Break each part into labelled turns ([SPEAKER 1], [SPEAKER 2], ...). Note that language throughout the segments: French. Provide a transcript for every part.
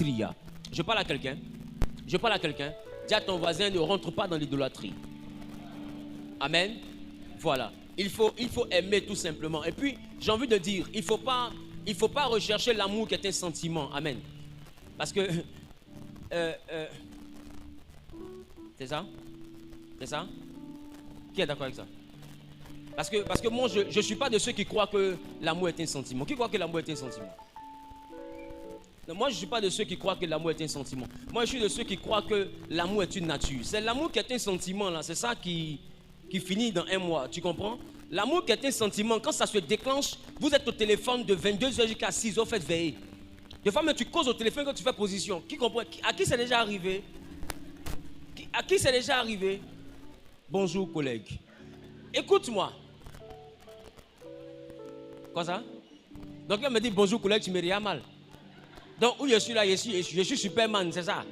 [SPEAKER 1] l'idolâtrie. Je parle à quelqu'un. Je parle à quelqu'un. Dis à ton voisin, ne rentre pas dans l'idolâtrie. Amen. Voilà. Il faut aimer tout simplement. Et puis, j'ai envie de dire, il faut pas rechercher l'amour qui est un sentiment. Amen. Parce que... c'est ça? C'est ça? Qui est d'accord avec ça? Parce que moi, je ne suis pas de ceux qui croient que l'amour est un sentiment. Qui croit que l'amour est un sentiment? Non, moi, je ne suis pas de ceux qui croient que l'amour est un sentiment. Moi, je suis de ceux qui croient que l'amour est une nature. C'est l'amour qui est un sentiment, là. C'est ça qui finit dans un mois. Tu comprends? L'amour qui est un sentiment, quand ça se déclenche, vous êtes au téléphone de 22h jusqu'à 6h, faites veiller. Des fois, même tu causes au téléphone quand tu fais position. Qui comprend? À qui c'est déjà arrivé? À qui c'est déjà arrivé? Bonjour, collègue. Écoute-moi. Quoi ça? Donc, elle me dit bonjour, collègue, tu me regardes mal. Donc, où je suis là, je suis Superman, c'est ça?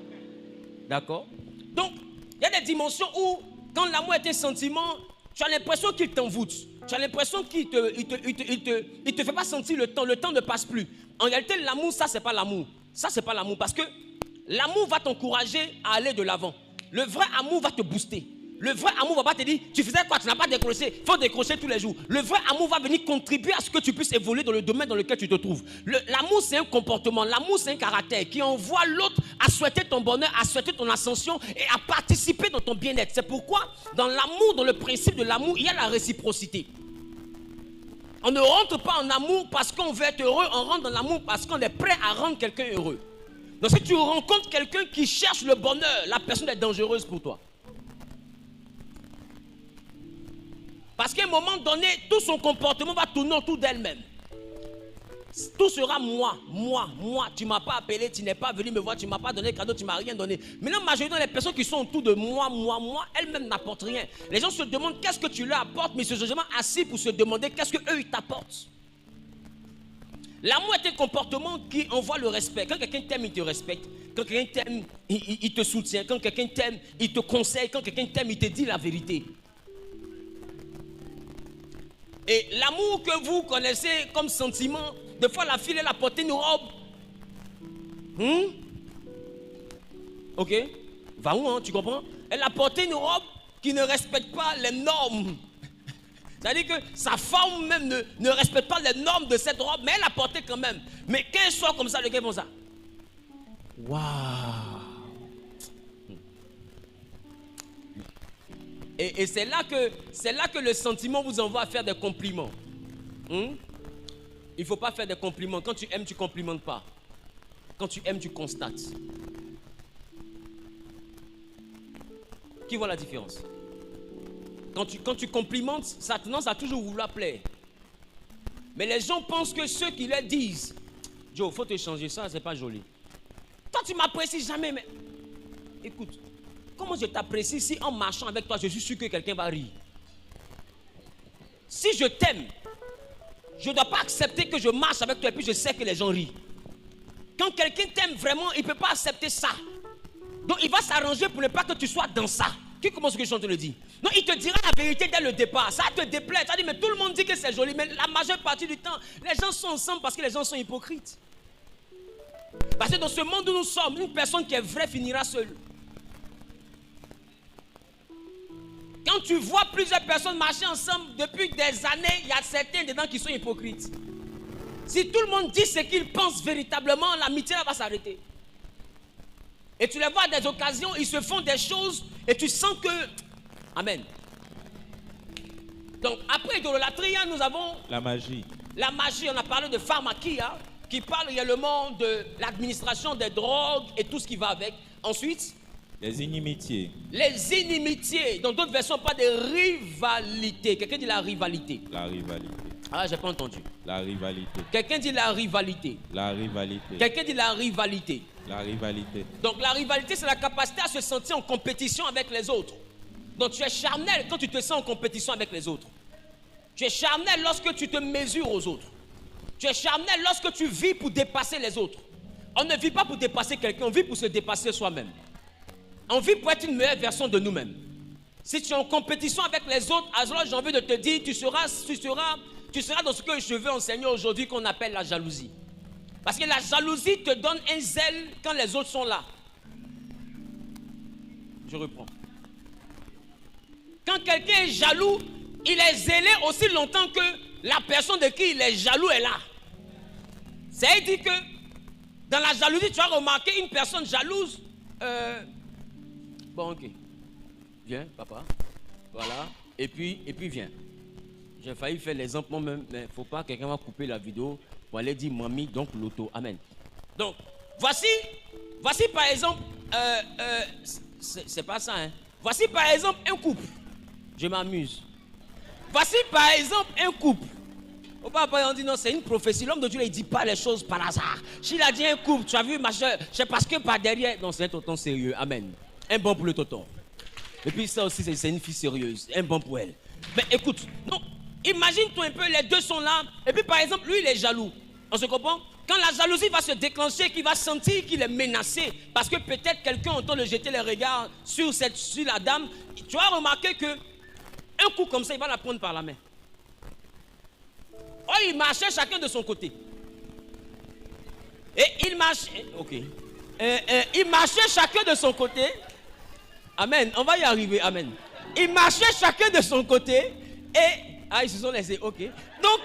[SPEAKER 1] D'accord? Donc, il y a des dimensions où, quand l'amour est un sentiment, tu as l'impression qu'il t'envoûte. Tu as l'impression qu'il te fait pas sentir le temps. Le temps ne passe plus. En réalité, l'amour, ça, c'est pas l'amour. Ça, c'est pas l'amour. Parce que l'amour va t'encourager à aller de l'avant. Le vrai amour va te booster. Le vrai amour va pas te dire, tu faisais quoi, tu n'as pas décroché, il faut décrocher tous les jours. Le vrai amour va venir contribuer à ce que tu puisses évoluer dans le domaine dans lequel tu te trouves. L'amour, c'est un comportement, l'amour, c'est un caractère qui envoie l'autre à souhaiter ton bonheur, à souhaiter ton ascension et à participer dans ton bien-être. C'est pourquoi, dans l'amour, dans le principe de l'amour, il y a la réciprocité. On ne rentre pas en amour parce qu'on veut être heureux, on rentre dans l'amour parce qu'on est prêt à rendre quelqu'un heureux. Donc si tu rencontres quelqu'un qui cherche le bonheur, la personne est dangereuse pour toi. Parce qu'à un moment donné, tout son comportement va tourner autour d'elle-même. Tout sera moi. Tu ne m'as pas appelé, tu n'es pas venu me voir, tu ne m'as pas donné cadeau, tu ne m'as rien donné. Maintenant, majoritairement, les personnes qui sont autour de moi, elles-mêmes n'apportent rien. Les gens se demandent qu'est-ce que tu leur apportes, mais ils sont jamais assis pour se demander qu'est-ce qu'eux, ils t'apportent. L'amour est un comportement qui envoie le respect. Quand quelqu'un t'aime, il te respecte. Quand quelqu'un t'aime, il te soutient. Quand quelqu'un t'aime, il te conseille. Quand quelqu'un t'aime, il te dit la vérité. Et l'amour que vous connaissez comme sentiment, des fois la fille, elle a porté une robe. Ok? Va où, hein, tu comprends? Elle a porté une robe qui ne respecte pas les normes. C'est-à-dire que sa forme même ne respecte pas les normes de cette robe, mais elle l'a portée quand même. Mais quand elle sort comme ça, le gars font ça. Waouh! Et c'est là que le sentiment vous envoie à faire des compliments. Il ne faut pas faire des compliments. Quand tu aimes, tu ne complimentes pas. Quand tu aimes, tu constates. Qui voit la différence? Quand tu complimentes, ça a tendance à toujours vouloir plaire. Mais les gens pensent que ceux qui les disent, Joe, il faut te changer ça, c'est pas joli. Toi, tu m'apprécies jamais, mais... Écoute, comment je t'apprécie si en marchant avec toi, je suis sûr que quelqu'un va rire? Si je t'aime, je ne dois pas accepter que je marche avec toi et puis je sais que les gens rient. Quand quelqu'un t'aime vraiment, il ne peut pas accepter ça. Donc il va s'arranger pour ne pas que tu sois dans ça. Qui commence ce que je suis en train de dire? Non, il te dira la vérité dès le départ. Ça te déplaît. Ça dit, mais tout le monde dit que c'est joli. Mais la majeure partie du temps, les gens sont ensemble parce que les gens sont hypocrites. Parce que dans ce monde où nous sommes, une personne qui est vraie finira seule. Quand tu vois plusieurs personnes marcher ensemble depuis des années, il y a certains dedans qui sont hypocrites. Si tout le monde dit ce qu'il pense véritablement, l'amitié va s'arrêter. Et tu les vois à des occasions, ils se font des choses et tu sens que... Amen. Donc après l'idolâtrie, nous avons...
[SPEAKER 2] La magie.
[SPEAKER 1] La magie, on a parlé de pharmakia, qui parle également de l'administration des drogues et tout ce qui va avec. Ensuite...
[SPEAKER 2] Les inimitiés.
[SPEAKER 1] Les inimitiés. Dans d'autres versions, on parle de rivalité. Quelqu'un dit la rivalité.
[SPEAKER 2] La rivalité.
[SPEAKER 1] Ah, j'ai pas entendu.
[SPEAKER 2] La rivalité.
[SPEAKER 1] Quelqu'un dit la rivalité.
[SPEAKER 2] La rivalité.
[SPEAKER 1] Quelqu'un dit la rivalité.
[SPEAKER 2] La rivalité.
[SPEAKER 1] Donc la rivalité, c'est la capacité à se sentir en compétition avec les autres. Donc tu es charnel quand tu te sens en compétition avec les autres. Tu es charnel lorsque tu te mesures aux autres. Tu es charnel lorsque tu vis pour dépasser les autres. On ne vit pas pour dépasser quelqu'un, on vit pour se dépasser soi-même. On vit pour être une meilleure version de nous-mêmes. Si tu es en compétition avec les autres, alors j'ai envie de te dire, tu seras dans ce que je veux enseigner aujourd'hui qu'on appelle la jalousie. Parce que la jalousie te donne un zèle quand les autres sont là. Je reprends. Quand quelqu'un est jaloux, il est zélé aussi longtemps que la personne de qui il est jaloux est là. C'est-à-dire que dans la jalousie, tu as remarqué une personne jalouse. Bon, ok. Viens, papa. Voilà. Et puis viens. J'ai failli faire l'exemple moi-même, mais il ne faut pas que quelqu'un va couper la vidéo pour aller dire mamie, donc l'auto. Amen. Donc, voici par exemple, c'est pas ça, hein. Voici par exemple un couple. Je m'amuse. Voici par exemple un couple. Au papa, on dit non, c'est une prophétie. L'homme de Dieu, il ne dit pas les choses par hasard. S'il a dit un couple, tu as vu ma soeur, c'est parce que par derrière. Non, c'est un tonton sérieux. Amen. Un bon pour le tonton. Et puis ça aussi, c'est une fille sérieuse. Un bon pour elle. Mais écoute, non, imagine-toi un peu, les deux sont là. Et puis par exemple, lui, il est jaloux. On se comprend? Quand la jalousie va se déclencher, qu'il va sentir qu'il est menacé, parce que peut-être quelqu'un entend le jeter les regards sur la dame, tu vas remarquer que un coup comme ça, il va la prendre par la main. Oh, il marchait chacun de son côté. Et il marchait. Ok. Il marchait chacun de son côté. Amen. On va y arriver. Amen. Ils marchaient chacun de son côté. Et. Ah, ils se sont laissés. Ok. Donc.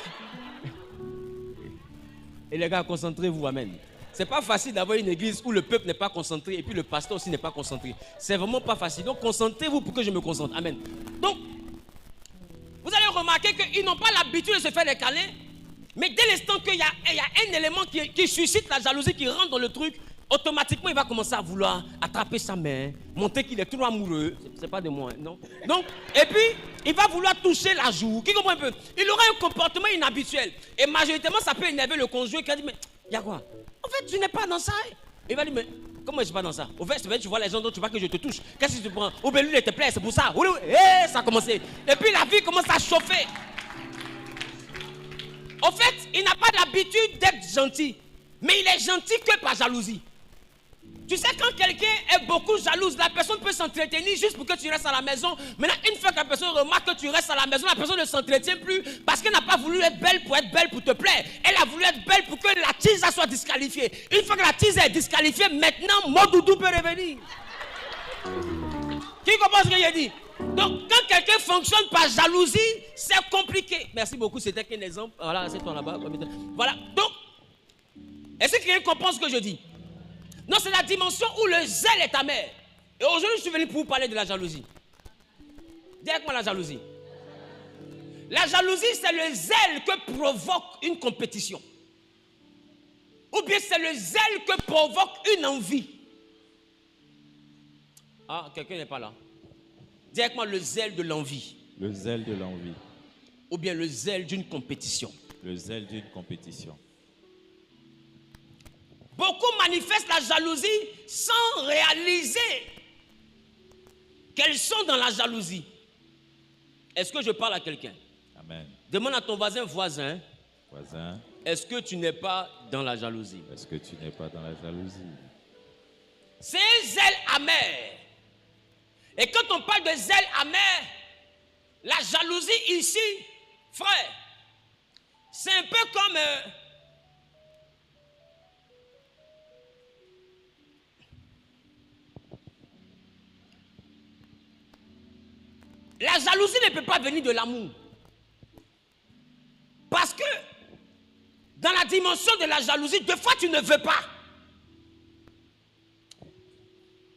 [SPEAKER 1] Et les gars, concentrez-vous. Amen. C'est pas facile d'avoir une église où le peuple n'est pas concentré et puis le pasteur aussi n'est pas concentré. C'est vraiment pas facile. Donc, concentrez-vous pour que je me concentre. Amen. Donc. Vous allez remarquer qu'ils n'ont pas l'habitude de se faire des câlins. Mais dès l'instant qu'il y a un élément qui suscite la jalousie, qui rentre dans le truc, automatiquement il va commencer à vouloir attraper sa main, montrer qu'il est trop amoureux. C'est pas de moi, hein, non? Donc, et puis, il va vouloir toucher la joue. Qui comprend un peu? Il aura un comportement inhabituel. Et majoritairement, ça peut énerver le conjoint qui a dit, mais il y a quoi? En fait, tu n'es pas dans ça. Il va dire, mais comment je ne suis pas dans ça? Au fait, tu vois les gens dont tu vois que je te touche. Qu'est-ce que tu prends? Ou bien lui, il te plaît, c'est pour ça. Et ça a commencé. Et puis la vie commence à chauffer. Au fait, il n'a pas l'habitude d'être gentil. Mais il est gentil que par jalousie. Tu sais, quand quelqu'un est beaucoup jalouse, la personne peut s'entretenir juste pour que tu restes à la maison. Maintenant, une fois que la personne remarque que tu restes à la maison, la personne ne s'entretient plus parce qu'elle n'a pas voulu être belle pour te plaire. Elle a voulu être belle pour que la tisa soit disqualifiée. Une fois que la tisa est disqualifiée, maintenant, Modoudou peut revenir. Qui comprend ce que j'ai dit? Donc, quand quelqu'un fonctionne par jalousie, c'est compliqué. Merci beaucoup, c'était qu'un exemple. Voilà, c'est toi là-bas. Voilà, donc, est-ce que quelqu'un comprend ce que je dis? Non, c'est la dimension où le zèle est amer. Et aujourd'hui, je suis venu pour vous parler de la jalousie. Dis avec moi la jalousie. La jalousie, c'est le zèle que provoque une compétition. Ou bien c'est le zèle que provoque une envie. Ah, quelqu'un n'est pas là. Dis avec moi le zèle de l'envie.
[SPEAKER 2] Le zèle de l'envie.
[SPEAKER 1] Ou bien le zèle d'une compétition.
[SPEAKER 2] Le zèle d'une compétition.
[SPEAKER 1] Beaucoup manifestent la jalousie sans réaliser qu'elles sont dans la jalousie. Est-ce que je parle à quelqu'un?
[SPEAKER 2] Amen.
[SPEAKER 1] Demande à ton voisin,
[SPEAKER 2] Voisin,
[SPEAKER 1] est-ce que tu n'es pas dans la jalousie?
[SPEAKER 2] est-ce que tu n'es pas dans la jalousie?
[SPEAKER 1] C'est un zèle amer. Et quand on parle de zèle amer, la jalousie ici, frère, c'est un peu comme... la jalousie ne peut pas venir de l'amour. Parce que dans la dimension de la jalousie, des fois tu ne veux pas.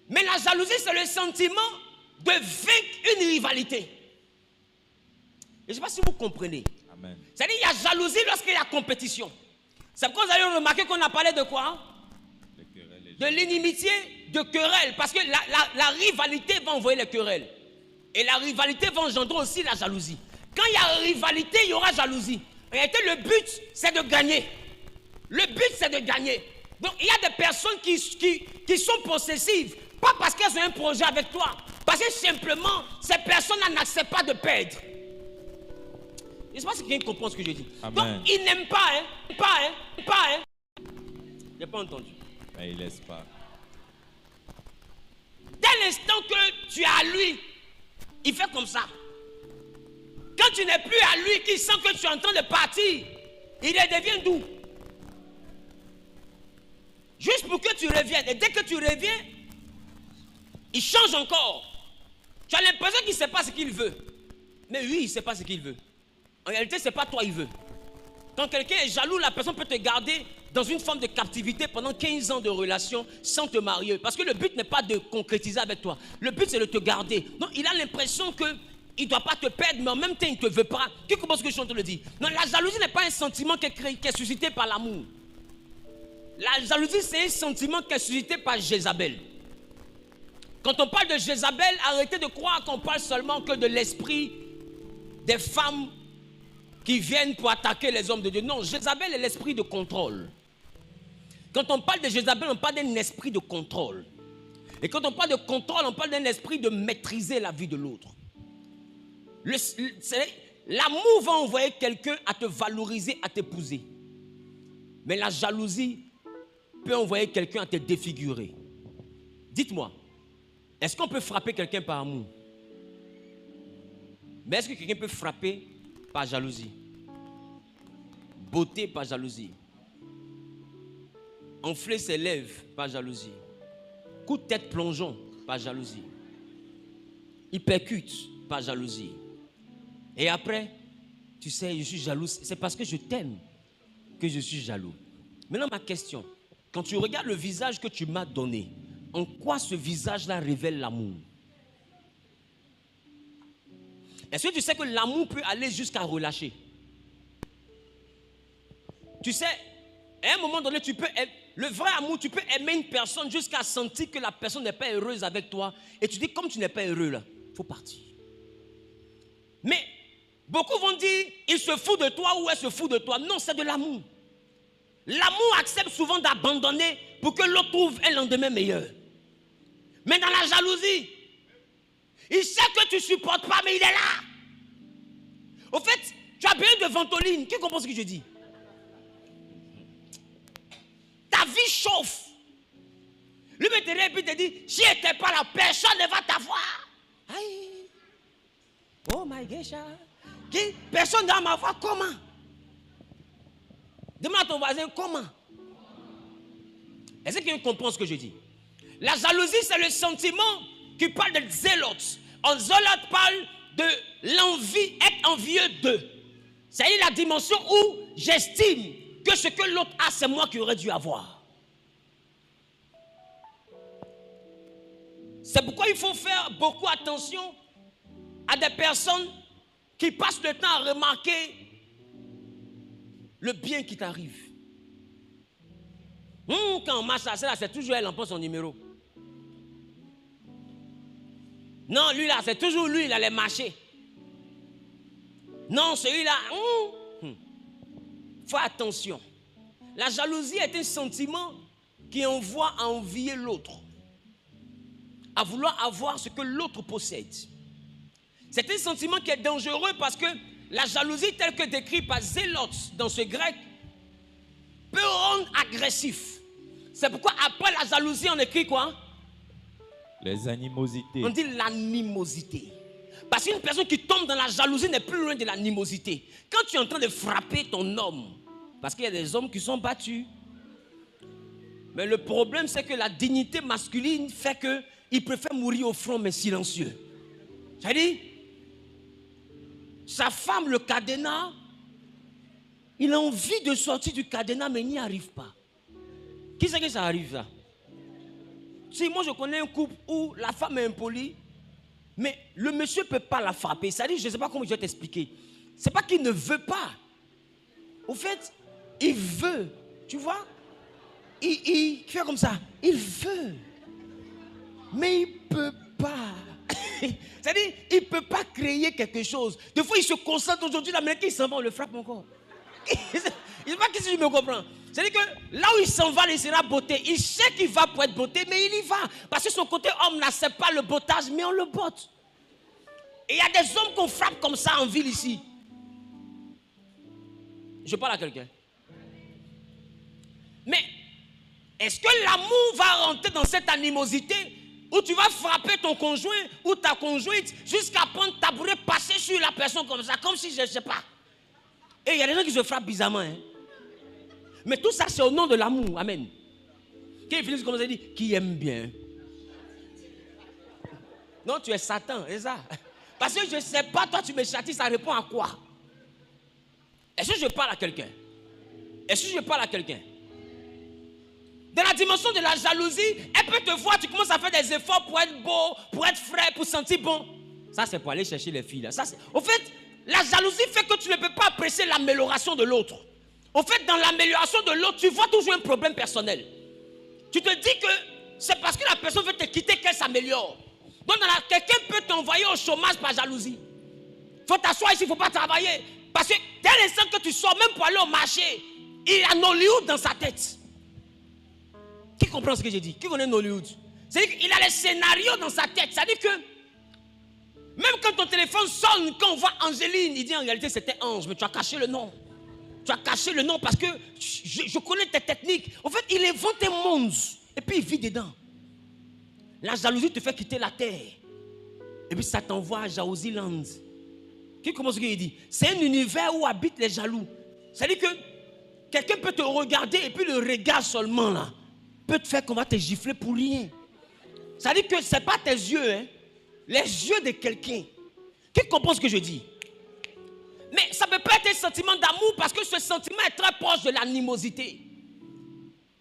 [SPEAKER 1] Mais la jalousie, c'est le sentiment de vaincre une rivalité. Je ne sais pas si vous comprenez.
[SPEAKER 2] Amen.
[SPEAKER 1] C'est-à-dire qu'il y a jalousie lorsqu'il y a compétition. C'est pourquoi vous allez remarquer qu'on a parlé de quoi? De l'inimitié, de querelle. Parce que la rivalité va envoyer les querelles. Et la rivalité va engendrer aussi la jalousie. Quand il y a rivalité, il y aura jalousie. En réalité, le but, c'est de gagner. Le but, c'est de gagner. Donc, il y a des personnes qui sont possessives. Pas parce qu'elles ont un projet avec toi. Parce que simplement, ces personnes-là n'acceptent pas de perdre. Je ne sais pas si quelqu'un comprend ce que je dis.
[SPEAKER 2] Amen.
[SPEAKER 1] Donc, ils n'aiment pas, hein. Je n'ai pas entendu.
[SPEAKER 2] Mais il laisse pas.
[SPEAKER 1] Dès l'instant que tu es à lui, il fait comme ça. Quand tu n'es plus à lui, qu'il sent que tu es en train de partir, il devient doux. Juste pour que tu reviennes. Et dès que tu reviens, il change encore. Tu as l'impression qu'il ne sait pas ce qu'il veut. Mais oui, il ne sait pas ce qu'il veut. En réalité, ce n'est pas toi qu'il veut. Quand quelqu'un est jaloux, la personne peut te garder dans une forme de captivité pendant 15 ans de relation sans te marier. Parce que le but n'est pas de concrétiser avec toi. Le but, c'est de te garder. Donc, il a l'impression qu'il ne doit pas te perdre, mais en même temps, il ne te veut pas. Tu comprends ce que je suis en train de dire? Non, la jalousie n'est pas un sentiment qui est suscité par l'amour. La jalousie, c'est un sentiment qui est suscité par Jézabel. Quand on parle de Jézabel, arrêtez de croire qu'on parle seulement que de l'esprit des femmes qui viennent pour attaquer les hommes de Dieu. Non, Jézabel est l'esprit de contrôle. Quand on parle de Jézabel, on parle d'un esprit de contrôle. Et quand on parle de contrôle, on parle d'un esprit de maîtriser la vie de l'autre. L'amour va envoyer quelqu'un à te valoriser, à t'épouser. Mais la jalousie peut envoyer quelqu'un à te défigurer. Dites-moi, est-ce qu'on peut frapper quelqu'un par amour? Mais est-ce que quelqu'un peut frapper par jalousie? Beauté par jalousie. Enfler ses lèvres par jalousie. Coup de tête plongeant par jalousie. Hypercute par jalousie. Et après, tu sais, je suis jaloux. C'est parce que je t'aime que je suis jaloux. Maintenant, ma question. Quand tu regardes le visage que tu m'as donné, en quoi ce visage-là révèle l'amour? Est-ce que tu sais que l'amour peut aller jusqu'à relâcher? Tu sais, à un moment donné, le vrai amour, tu peux aimer une personne jusqu'à sentir que la personne n'est pas heureuse avec toi. Et tu dis, comme tu n'es pas heureux là, il faut partir. Mais beaucoup vont dire, il se fout de toi ou elle se fout de toi. Non, c'est de l'amour. L'amour accepte souvent d'abandonner pour que l'autre trouve un lendemain meilleur. Mais dans la jalousie, il sait que tu ne supportes pas, mais il est là. Au fait, tu as besoin de ventoline. Qui comprend ce que je dis? Ta vie chauffe. Lui me dirait et puis te dit, si tu n'étais pas là, personne ne va t'avoir. Aïe. Oh my gosh. Personne ne va m'avoir. Comment? Demande à ton voisin comment. Est-ce que tu comprends ce que je dis? La jalousie, c'est le sentiment qui parle de zélote. En zélote parle de l'envie, être envieux d'eux. C'est la dimension où j'estime que ce que l'autre a, c'est moi qui aurais dû avoir. C'est pourquoi il faut faire beaucoup attention à des personnes qui passent le temps à remarquer le bien qui t'arrive. Quand on marche à ça, c'est toujours elle, on prend son numéro. Non, lui là, c'est toujours lui, il allait marcher. Non, celui-là, fais attention. La jalousie est un sentiment qui envoie à envier l'autre, à vouloir avoir ce que l'autre possède. C'est un sentiment qui est dangereux parce que la jalousie telle que décrite par Zélote dans ce grec peut rendre agressif. C'est pourquoi après la jalousie on écrit quoi?
[SPEAKER 2] Les animosités.
[SPEAKER 1] On dit l'animosité. Parce qu'une personne qui tombe dans la jalousie n'est plus loin de l'animosité. Quand tu es en train de frapper ton homme, parce qu'il y a des hommes qui sont battus. Mais le problème c'est que la dignité masculine fait qu'il préfère mourir au front mais silencieux. C'est-à-dire, sa femme le cadenas, il a envie de sortir du cadenas mais il n'y arrive pas. Qui c'est que ça arrive ça? Si moi je connais un couple où la femme est impolie, mais le monsieur ne peut pas la frapper. C'est-à-dire, je ne sais pas comment je vais t'expliquer. Ce n'est pas qu'il ne veut pas. Au fait, il veut. Tu vois? Il fait comme ça. Il veut. Mais il ne peut pas. C'est-à-dire, il ne peut pas créer quelque chose. Des fois, il se concentre aujourd'hui, la minute qu'il s'en va, on le frappe encore. Je ne sais pas si tu me comprends. C'est-à-dire que là où il s'en va, il sera botté. Il sait qu'il va pour être botté, mais il y va. Parce que son côté homme n'accepte pas le bottage, mais on le botte. Et il y a des hommes qu'on frappe comme ça en ville ici. Je parle à quelqu'un. Mais est-ce que l'amour va rentrer dans cette animosité où tu vas frapper ton conjoint ou ta conjointe jusqu'à prendre ta tabouret, passer sur la personne comme ça, comme si je ne sais pas. Et il y a des gens qui se frappent bizarrement. Mais tout ça, c'est au nom de l'amour. Amen. Qui finit comme ça, il dit, qui aime bien. Non, tu es Satan, c'est ça. Parce que je ne sais pas, toi tu me châties, ça répond à quoi? Est-ce que je parle à quelqu'un? Est-ce que je parle à quelqu'un? Dans la dimension de la jalousie, elle peut te voir, tu commences à faire des efforts pour être beau, pour être frais, pour sentir bon. Ça, c'est pour aller chercher les filles. Là. Ça, au fait, la jalousie fait que tu ne peux pas apprécier l'amélioration de l'autre. Au fait, dans l'amélioration de l'autre, tu vois toujours un problème personnel. Tu te dis que c'est parce que la personne veut te quitter qu'elle s'améliore. Donc, quelqu'un peut t'envoyer au chômage par jalousie. Il faut t'asseoir ici, il ne faut pas travailler. Parce que dès l'instant que tu sors, même pour aller au marché, il a Nollywood dans sa tête. Qui comprend ce que j'ai dit? Qui connaît Nollywood? C'est-à-dire qu'il a les scénarios dans sa tête. C'est-à-dire que même quand ton téléphone sonne, quand on voit Angéline, il dit en réalité c'était Ange, mais tu as caché le nom. Tu as caché le nom parce que je connais tes techniques. En fait, il invente un monde et puis il vit dedans. La jalousie te fait quitter la terre. Et puis ça t'envoie à Jalousie Land. Qui comprend ce qu'il dit? C'est un univers où habitent les jaloux. C'est-à-dire que quelqu'un peut te regarder et puis le regard seulement là peut te faire qu'on va te gifler pour rien. C'est-à-dire que ce n'est pas tes yeux, hein, les yeux de quelqu'un. Qui comprend ce que je dis? Mais ça ne peut pas être un sentiment d'amour parce que ce sentiment est très proche de l'animosité.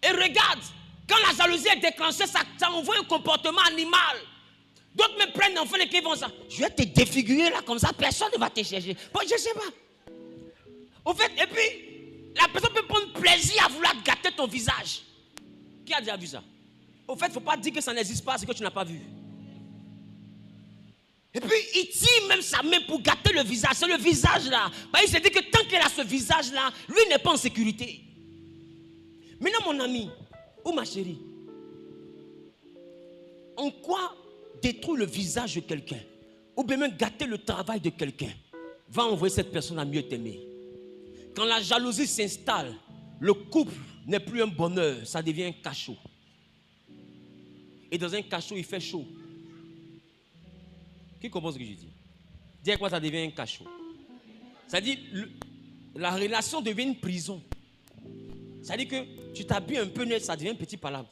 [SPEAKER 1] Et regarde, quand la jalousie est déclenchée, ça envoie un comportement animal. D'autres me prennent l'enfant et qui vont ça. Je vais te défigurer là comme ça, personne ne va te chercher. Bon, je ne sais pas. Au fait, et puis, la personne peut prendre plaisir à vouloir gâter ton visage. Qui a déjà vu ça? Au fait, il ne faut pas dire que ça n'existe pas, c'est que tu n'as pas vu. Et puis, il tire même sa main pour gâter le visage. C'est le visage là. Bah, il se dit que tant qu'il a ce visage là, lui n'est pas en sécurité. Maintenant, mon ami, ou ma chérie, en quoi détruire le visage de quelqu'un, ou bien même gâter le travail de quelqu'un, va envoyer cette personne à mieux t'aimer? Quand la jalousie s'installe, le couple n'est plus un bonheur, ça devient un cachot. Et dans un cachot, il fait chaud. Qui comprend ce que je dis? Dis à quoi ça devient un cachot. C'est-à-dire, la relation devient une prison. C'est-à-dire que tu t'habilles un peu net, ça devient un petit palabre.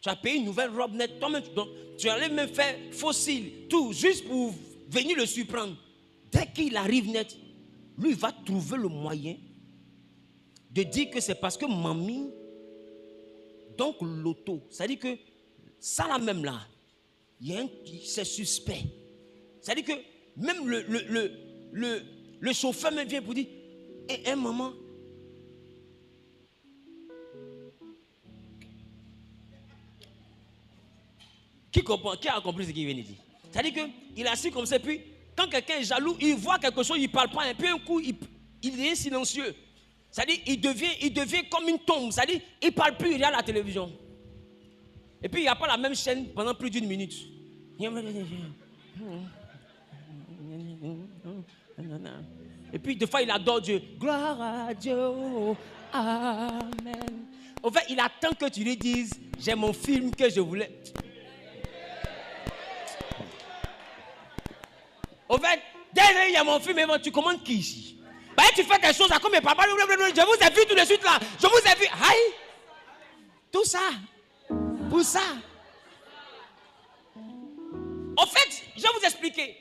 [SPEAKER 1] Tu as payé une nouvelle robe nette, toi-même, tu allais même faire fossile, tout, juste pour venir le surprendre. Dès qu'il arrive net, lui, il va trouver le moyen de dire que c'est parce que mamie, donc l'auto. C'est-à-dire que ça là même là, c'est suspect. C'est-à-dire que même le chauffeur même vient pour dire, eh, maman, qui a compris ce qu'il vient de dire? C'est-à-dire qu'il est assis comme ça, puis quand quelqu'un est jaloux, il voit quelque chose, il ne parle pas, et puis un coup, il devient silencieux. C'est-à-dire il devient comme une tombe. C'est-à-dire il ne parle plus, il regarde la télévision. Et puis il n'y a pas la même chaîne pendant plus d'une minute. Et puis des fois il adore Dieu. Gloire à Dieu. Amen. En fait, il attend que tu lui dises, j'ai mon film que je voulais. En fait, dès qu'il y a mon film, tu commandes qui ici? Bah, tu fais des choses à comme mes papas. Je vous ai vu tout de suite là. Je vous ai vu. Aïe. Tout ça. Pour ça. En fait, je vais vous expliquer.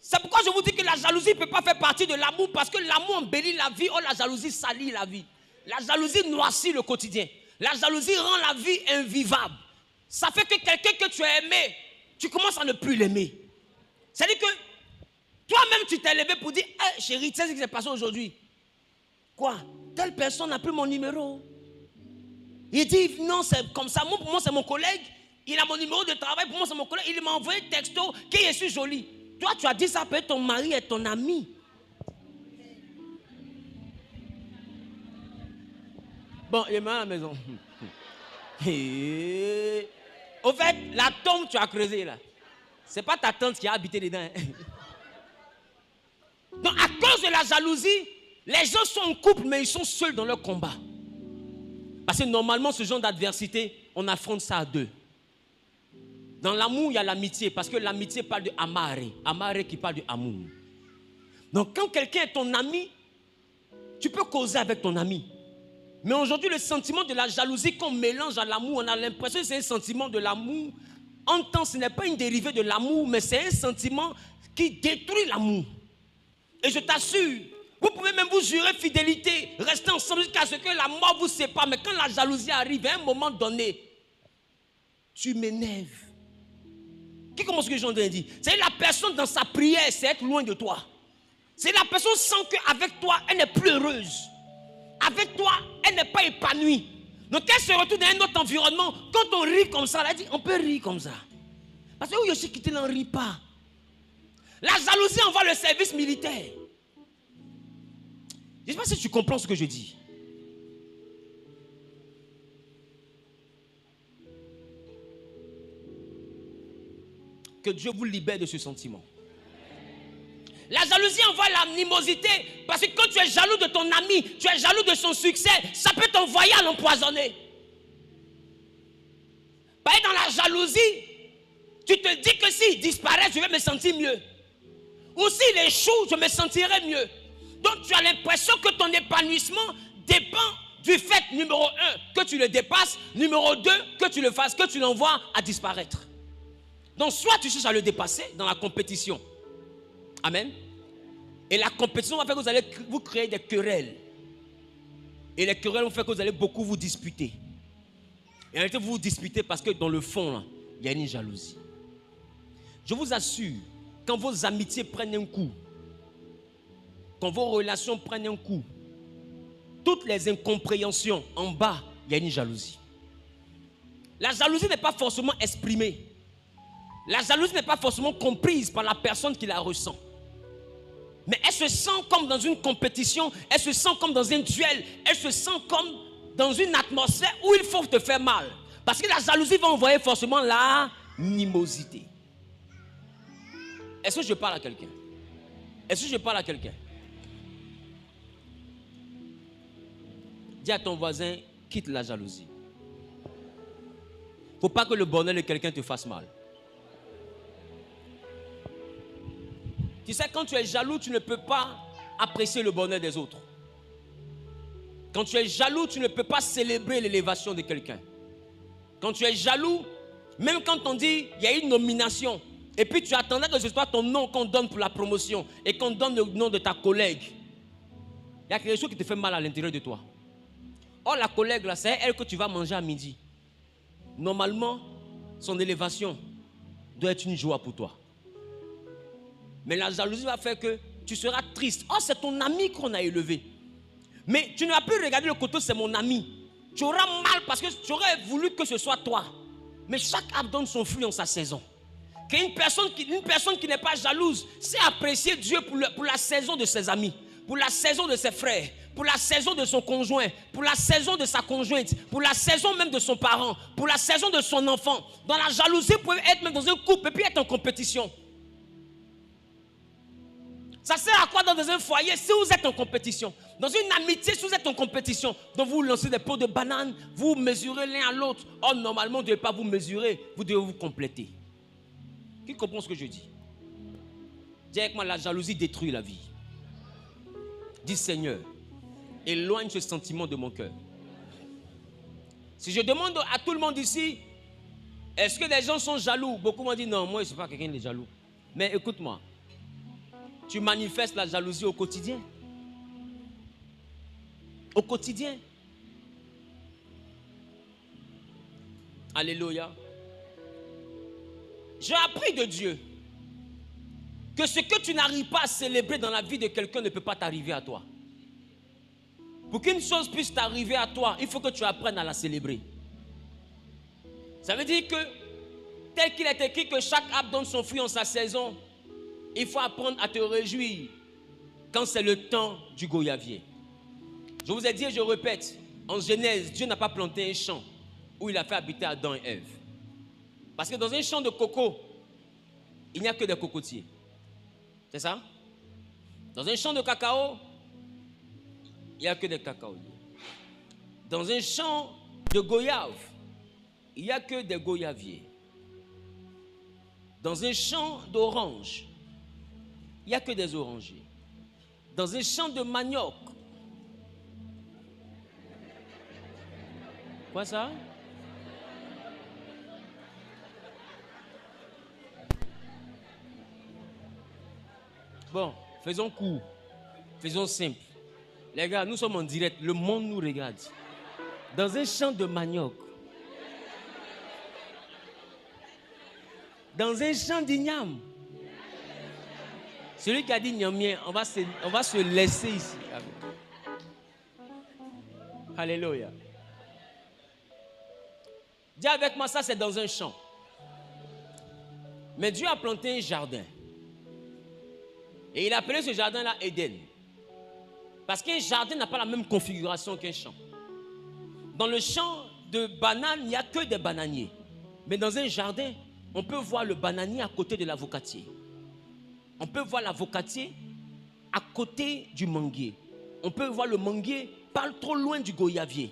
[SPEAKER 1] C'est pourquoi je vous dis que la jalousie ne peut pas faire partie de l'amour. Parce que l'amour embellit la vie. Or, la jalousie salit la vie. La jalousie noircit le quotidien. La jalousie rend la vie invivable. Ça fait que quelqu'un que tu as aimé, tu commences à ne plus l'aimer. C'est-à-dire que toi-même, tu t'es levé pour dire, hey, chérie, tu sais ce qui s'est passé aujourd'hui? Quoi? Telle personne n'a plus mon numéro. Il dit, non, c'est comme ça. Moi, pour moi, c'est mon collègue. Il a mon numéro de travail. Pour moi, c'est mon collègue. Il m'a envoyé un texto que je suis jolie. Toi, tu as dit ça, peut-être ton mari est ton ami. Bon, il est mal à la maison. Au fait, la tombe, tu as creusé là. Ce n'est pas ta tante qui a habité dedans. Hein. Donc, à cause de la jalousie, les gens sont en couple, mais ils sont seuls dans leur combat. Parce que normalement, ce genre d'adversité, on affronte ça à deux. Dans l'amour, il y a l'amitié, parce que l'amitié parle de amare. Amare qui parle de amour. Donc, quand quelqu'un est ton ami, tu peux causer avec ton ami. Mais aujourd'hui, le sentiment de la jalousie qu'on mélange à l'amour, on a l'impression que c'est un sentiment de l'amour. En temps, ce n'est pas une dérivée de l'amour, mais c'est un sentiment qui détruit l'amour. Et je t'assure, vous pouvez même vous jurer fidélité, rester ensemble jusqu'à ce que la mort vous sépare. Mais quand la jalousie arrive, à un moment donné, tu m'énerves. Qui comprend ce que j'en ai dit? C'est la personne dans sa prière, c'est être loin de toi. C'est la personne sent qu'avec toi, elle n'est plus heureuse. Avec toi, elle n'est pas épanouie. Donc elle se retrouve dans un autre environnement. Quand on rit comme ça, elle dit, on peut rire comme ça. Parce que où Yoshi qui n'en rit pas. La jalousie envoie le service militaire. Je ne sais pas si tu comprends ce que je dis. Que Dieu vous libère de ce sentiment. La jalousie envoie l'animosité. Parce que quand tu es jaloux de ton ami, tu es jaloux de son succès, ça peut t'envoyer à l'empoisonner. Parce que dans la jalousie, tu te dis que s'il disparaît, je vais me sentir mieux. Ou s'il échoue, je me sentirai mieux. Donc tu as l'impression que ton épanouissement dépend du fait, numéro 1, que tu le dépasses, numéro 2, que tu le fasses, que tu l'envoies à disparaître. Donc soit tu cherches à le dépasser dans la compétition. Amen. Et la compétition va faire que vous allez vous créer des querelles. Et les querelles vont faire que vous allez beaucoup vous disputer. Et en réalité, vous vous disputez parce que dans le fond, là, il y a une jalousie. Je vous assure, quand vos amitiés prennent un coup, quand vos relations prennent un coup, toutes les incompréhensions en bas, il y a une jalousie. La jalousie n'est pas forcément exprimée. La jalousie n'est pas forcément comprise par la personne qui la ressent. Mais elle se sent comme dans une compétition, elle se sent comme dans un duel, elle se sent comme dans une atmosphère où il faut te faire mal. Parce que la jalousie va envoyer forcément l'animosité. Est-ce que je parle à quelqu'un? Est-ce que je parle à quelqu'un? Dis à ton voisin, quitte la jalousie. Il ne faut pas que le bonheur de quelqu'un te fasse mal. Tu sais, quand tu es jaloux, tu ne peux pas apprécier le bonheur des autres. Quand tu es jaloux, tu ne peux pas célébrer l'élévation de quelqu'un. Quand tu es jaloux, même quand on dit il y a une nomination, et puis tu attendais que ce soit ton nom qu'on donne pour la promotion, et qu'on donne le nom de ta collègue, il y a quelque chose qui te fait mal à l'intérieur de toi. Or, la collègue, là, c'est elle que tu vas manger à midi. Normalement, son élévation doit être une joie pour toi. Mais la jalousie va faire que tu seras triste. Oh, c'est ton ami qu'on a élevé. Mais tu ne vas plus regarder le côté, c'est mon ami. Tu auras mal parce que tu aurais voulu que ce soit toi. Mais chaque arbre donne son fruit en sa saison. Qu'une personne qui n'est pas jalouse sait apprécier Dieu pour la saison de ses amis, pour la saison de ses frères, pour la saison de son conjoint, pour la saison de sa conjointe, pour la saison même de son parent, pour la saison de son enfant. Dans la jalousie, vous pouvez être même dans un couple et puis être en compétition. Ça sert à quoi dans un foyer si vous êtes en compétition? Dans une amitié, si vous êtes en compétition, donc vous lancez des pots de bananes, vous mesurez l'un à l'autre. Or, normalement, vous ne devez pas vous mesurer, vous devez vous compléter. Qui comprend ce que je dis? Dis avec moi, la jalousie détruit la vie. Dis Seigneur, éloigne ce sentiment de mon cœur. Si je demande à tout le monde ici, est-ce que les gens sont jaloux? Beaucoup m'ont dit non, moi je ne suis pas quelqu'un de jaloux. Mais écoute-moi. Tu manifestes la jalousie au quotidien. Au quotidien. Alléluia. J'ai appris de Dieu que ce que tu n'arrives pas à célébrer dans la vie de quelqu'un ne peut pas t'arriver à toi. Pour qu'une chose puisse t'arriver à toi, il faut que tu apprennes à la célébrer. Ça veut dire que, tel qu'il est écrit que chaque arbre donne son fruit en sa saison, il faut apprendre à te réjouir quand c'est le temps du goyavier. Je vous ai dit et je répète, en Genèse, Dieu n'a pas planté un champ où il a fait habiter Adam et Ève. Parce que dans un champ de coco, il n'y a que des cocotiers. C'est ça? Dans un champ de cacao, il n'y a que des cacaoyers. Dans un champ de goyave, il n'y a que des goyaviers. Dans un champ d'orange, il n'y a que des orangers. Dans un champ de manioc, Quoi ça? Bon, faisons court. Faisons simple. Les gars, nous sommes en direct. Le monde nous regarde. Dans un champ de manioc. Dans un champ d'igname. Celui qui a dit gnamien, on va se laisser ici. Alléluia. Dis avec moi, ça c'est dans un champ. Mais Dieu a planté un jardin. Et il a appelé ce jardin-là Éden. Parce qu'un jardin n'a pas la même configuration qu'un champ. Dans le champ de bananes, il n'y a que des bananiers. Mais dans un jardin, on peut voir le bananier à côté de l'avocatier. On peut voir l'avocatier à côté du manguier. On peut voir le manguier pas trop loin du goyavier.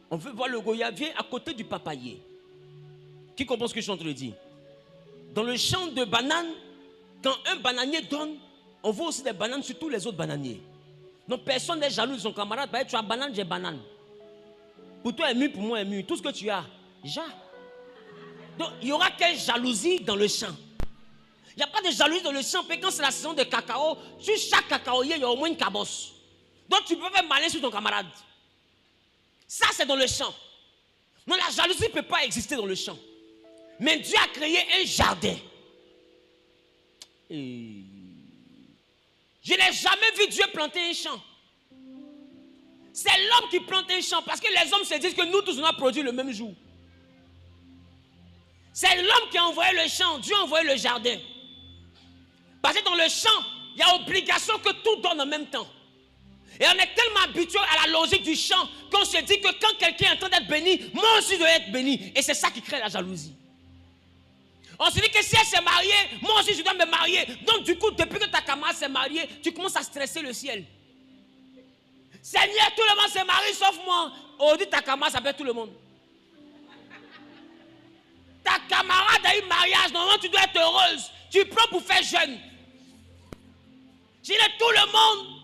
[SPEAKER 1] On peut voir le goyavier à côté du papayer. Qui comprend ce que je suis en train de dire? Dans le champ de bananes, quand un bananier donne, on voit aussi des bananes sur tous les autres bananiers. Donc personne n'est jaloux de son camarade. Tu as banane, j'ai banane. Pour toi, est mûr, pour moi, est mûr. Tout ce que tu as, j'ai. Donc il n'y aura qu'une jalousie dans le champ. Il n'y a pas de jalousie dans le champ. Mais quand c'est la saison de cacao, sur chaque cacaoyer, il y a au moins une cabosse. Donc tu peux faire malin sur ton camarade. Ça, c'est dans le champ. Non, la jalousie ne peut pas exister dans le champ. Mais Dieu a créé un jardin. Et je n'ai jamais vu Dieu planter un champ. C'est l'homme qui plante un champ. Parce que les hommes se disent que nous tous on a produit le même jour. C'est l'homme qui a envoyé le champ. Dieu a envoyé le jardin. Parce que dans le champ, il y a obligation que tout donne en même temps. Et on est tellement habitué à la logique du champ qu'on se dit que quand quelqu'un est en train d'être béni, moi aussi je dois être béni. Et c'est ça qui crée la jalousie. On se dit que si elle s'est mariée, moi aussi je dois me marier. Donc du coup, depuis que ta camarade s'est mariée, tu commences à stresser le ciel. Seigneur, tout le monde s'est marié sauf moi. Aujourd'hui, ta camarade s'appelle tout le monde. Ta camarade a eu mariage, normalement tu dois être heureuse. Tu prends pour faire jeune. Je dis tout le monde,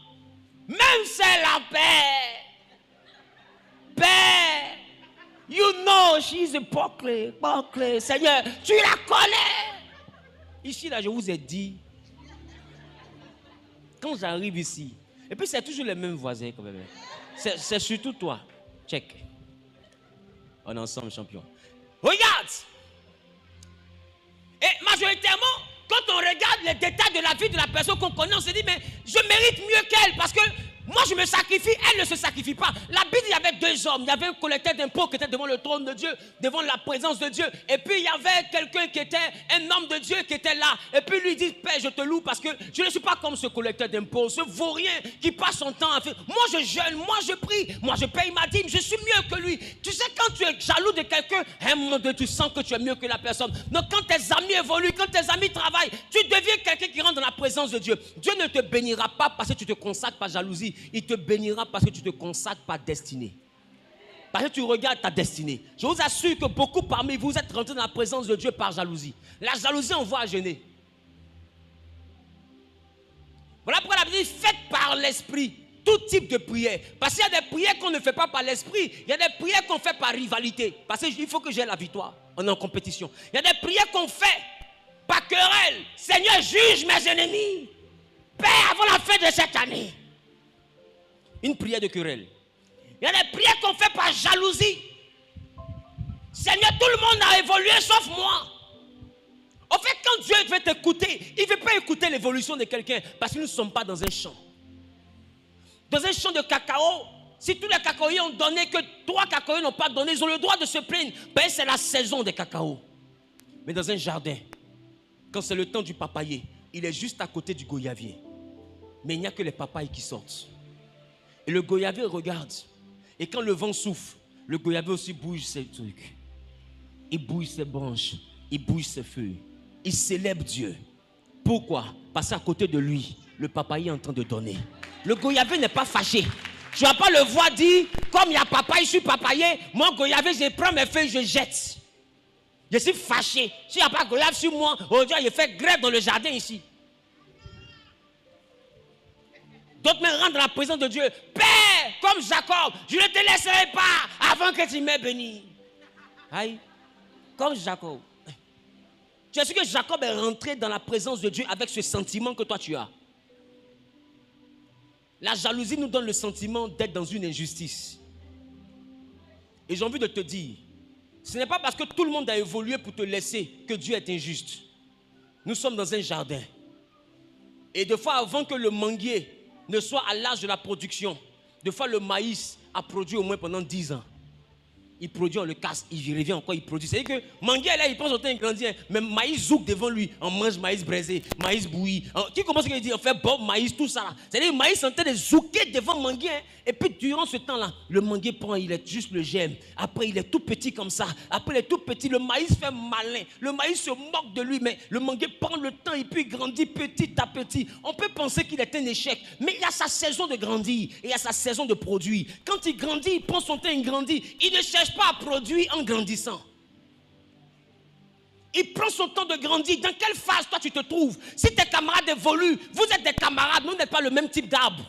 [SPEAKER 1] même c'est la paix. Paix. You know she's a Buckley. Seigneur, tu la connais. Ici, là, je vous ai dit, quand j'arrive ici, et puis c'est toujours les mêmes voisins quand même. C'est surtout toi. Check. On est ensemble, champion. Regarde. Et majoritairement, quand on regarde les détails de la vie de la personne qu'on connaît, on se dit, mais je mérite mieux qu'elle parce que moi je me sacrifie, elle ne se sacrifie pas. La Bible, il y avait deux hommes. Il y avait un collecteur d'impôts qui était devant le trône de Dieu, devant la présence de Dieu. Et puis il y avait quelqu'un qui était un homme de Dieu qui était là. Et puis lui dit, Père, je te loue parce que je ne suis pas comme ce collecteur d'impôts, ce vaurien qui passe son temps à faire. Moi je jeûne, moi je prie, moi je paye ma dîme, je suis mieux que lui. Tu sais, quand tu es jaloux de quelqu'un, à un moment donné, tu sens que tu es mieux que la personne. Donc quand tes amis évoluent, quand tes amis travaillent, tu deviens quelqu'un qui rentre dans la présence de Dieu. Dieu ne te bénira pas parce que tu te consacres par jalousie. Il te bénira parce que tu te consacres par destinée. Parce que tu regardes ta destinée. Je vous assure que beaucoup parmi vous êtes rentrés dans la présence de Dieu par jalousie. La jalousie envoie à jeûner. Voilà pourquoi la Bible dit, faites par l'esprit tout type de prière. Parce qu'il y a des prières qu'on ne fait pas par l'esprit. Il y a des prières qu'on fait par rivalité. Parce qu'il faut que j'ai la victoire. On est en compétition. Il y a des prières qu'on fait par querelle. Seigneur, juge mes ennemis. Père, avant la fin de cette année. Une prière de querelle. Il y a des prières qu'on fait par jalousie. Seigneur, tout le monde a évolué sauf moi. En fait, quand Dieu veut t'écouter, il ne veut pas écouter l'évolution de quelqu'un parce que nous ne sommes pas dans un champ. Dans un champ de cacao, si tous les cacaoyers ont donné, que 3 cacaoyers n'ont pas donné, ils ont le droit de se plaindre. Ben, c'est la saison des cacaos. Mais dans un jardin, quand c'est le temps du papayer, il est juste à côté du goyavier. Mais il n'y a que les papayes qui sortent. Et le goyavier regarde. Et quand le vent souffle, le goyavier aussi bouge ses trucs. Il bouge ses branches. Il bouge ses feuilles. Il célèbre Dieu. Pourquoi? Parce qu'à côté de lui, le papayer est en train de donner. Le goyavier n'est pas fâché. Tu ne vas pas le voir dire, comme il y a papaye, je suis papayer. Moi, goyavier, je prends mes feuilles, je jette. Je suis fâché. S'il n'y a pas goyavier sur moi, aujourd'hui, il fait grève dans le jardin ici. D'autres me rentrent dans la présence de Dieu. Père, comme Jacob. Je ne te laisserai pas avant que tu m'aies béni. Aïe, comme Jacob. Tu as su que Jacob est rentré dans la présence de Dieu avec ce sentiment que toi tu as. La jalousie nous donne le sentiment d'être dans une injustice. Et j'ai envie de te dire, ce n'est pas parce que tout le monde a évolué pour te laisser que Dieu est injuste. Nous sommes dans un jardin. Et des fois, avant que le manguier ne soit à l'âge de la production, des fois le maïs a produit au moins pendant 10 ans. Il produit, on le casse, il revient encore, il produit. C'est-à-dire que manguier là, il pense au temps, il grandit. Mais maïs zouk devant lui, on mange maïs braisé, maïs bouilli. Qui commence à dire, on fait bob, maïs, tout ça là. C'est-à-dire maïs en train de zouker devant manguier. Et puis durant ce temps-là, le manguier prend, il est juste le germe. Après, il est tout petit comme ça. Après, il est tout petit. Le maïs fait malin. Le maïs se moque de lui, mais le manguier prend le temps et puis il grandit petit à petit. On peut penser qu'il est un échec, mais il a sa saison de grandir et il a sa saison de produire. Quand il grandit, il prend son temps, il grandit. Il ne cherche pas à produire en grandissant. Il prend son temps de grandir. Dans quelle phase toi tu te trouves? Si tes camarades évoluent, vous êtes des camarades, vous n'êtes pas le même type d'arbre.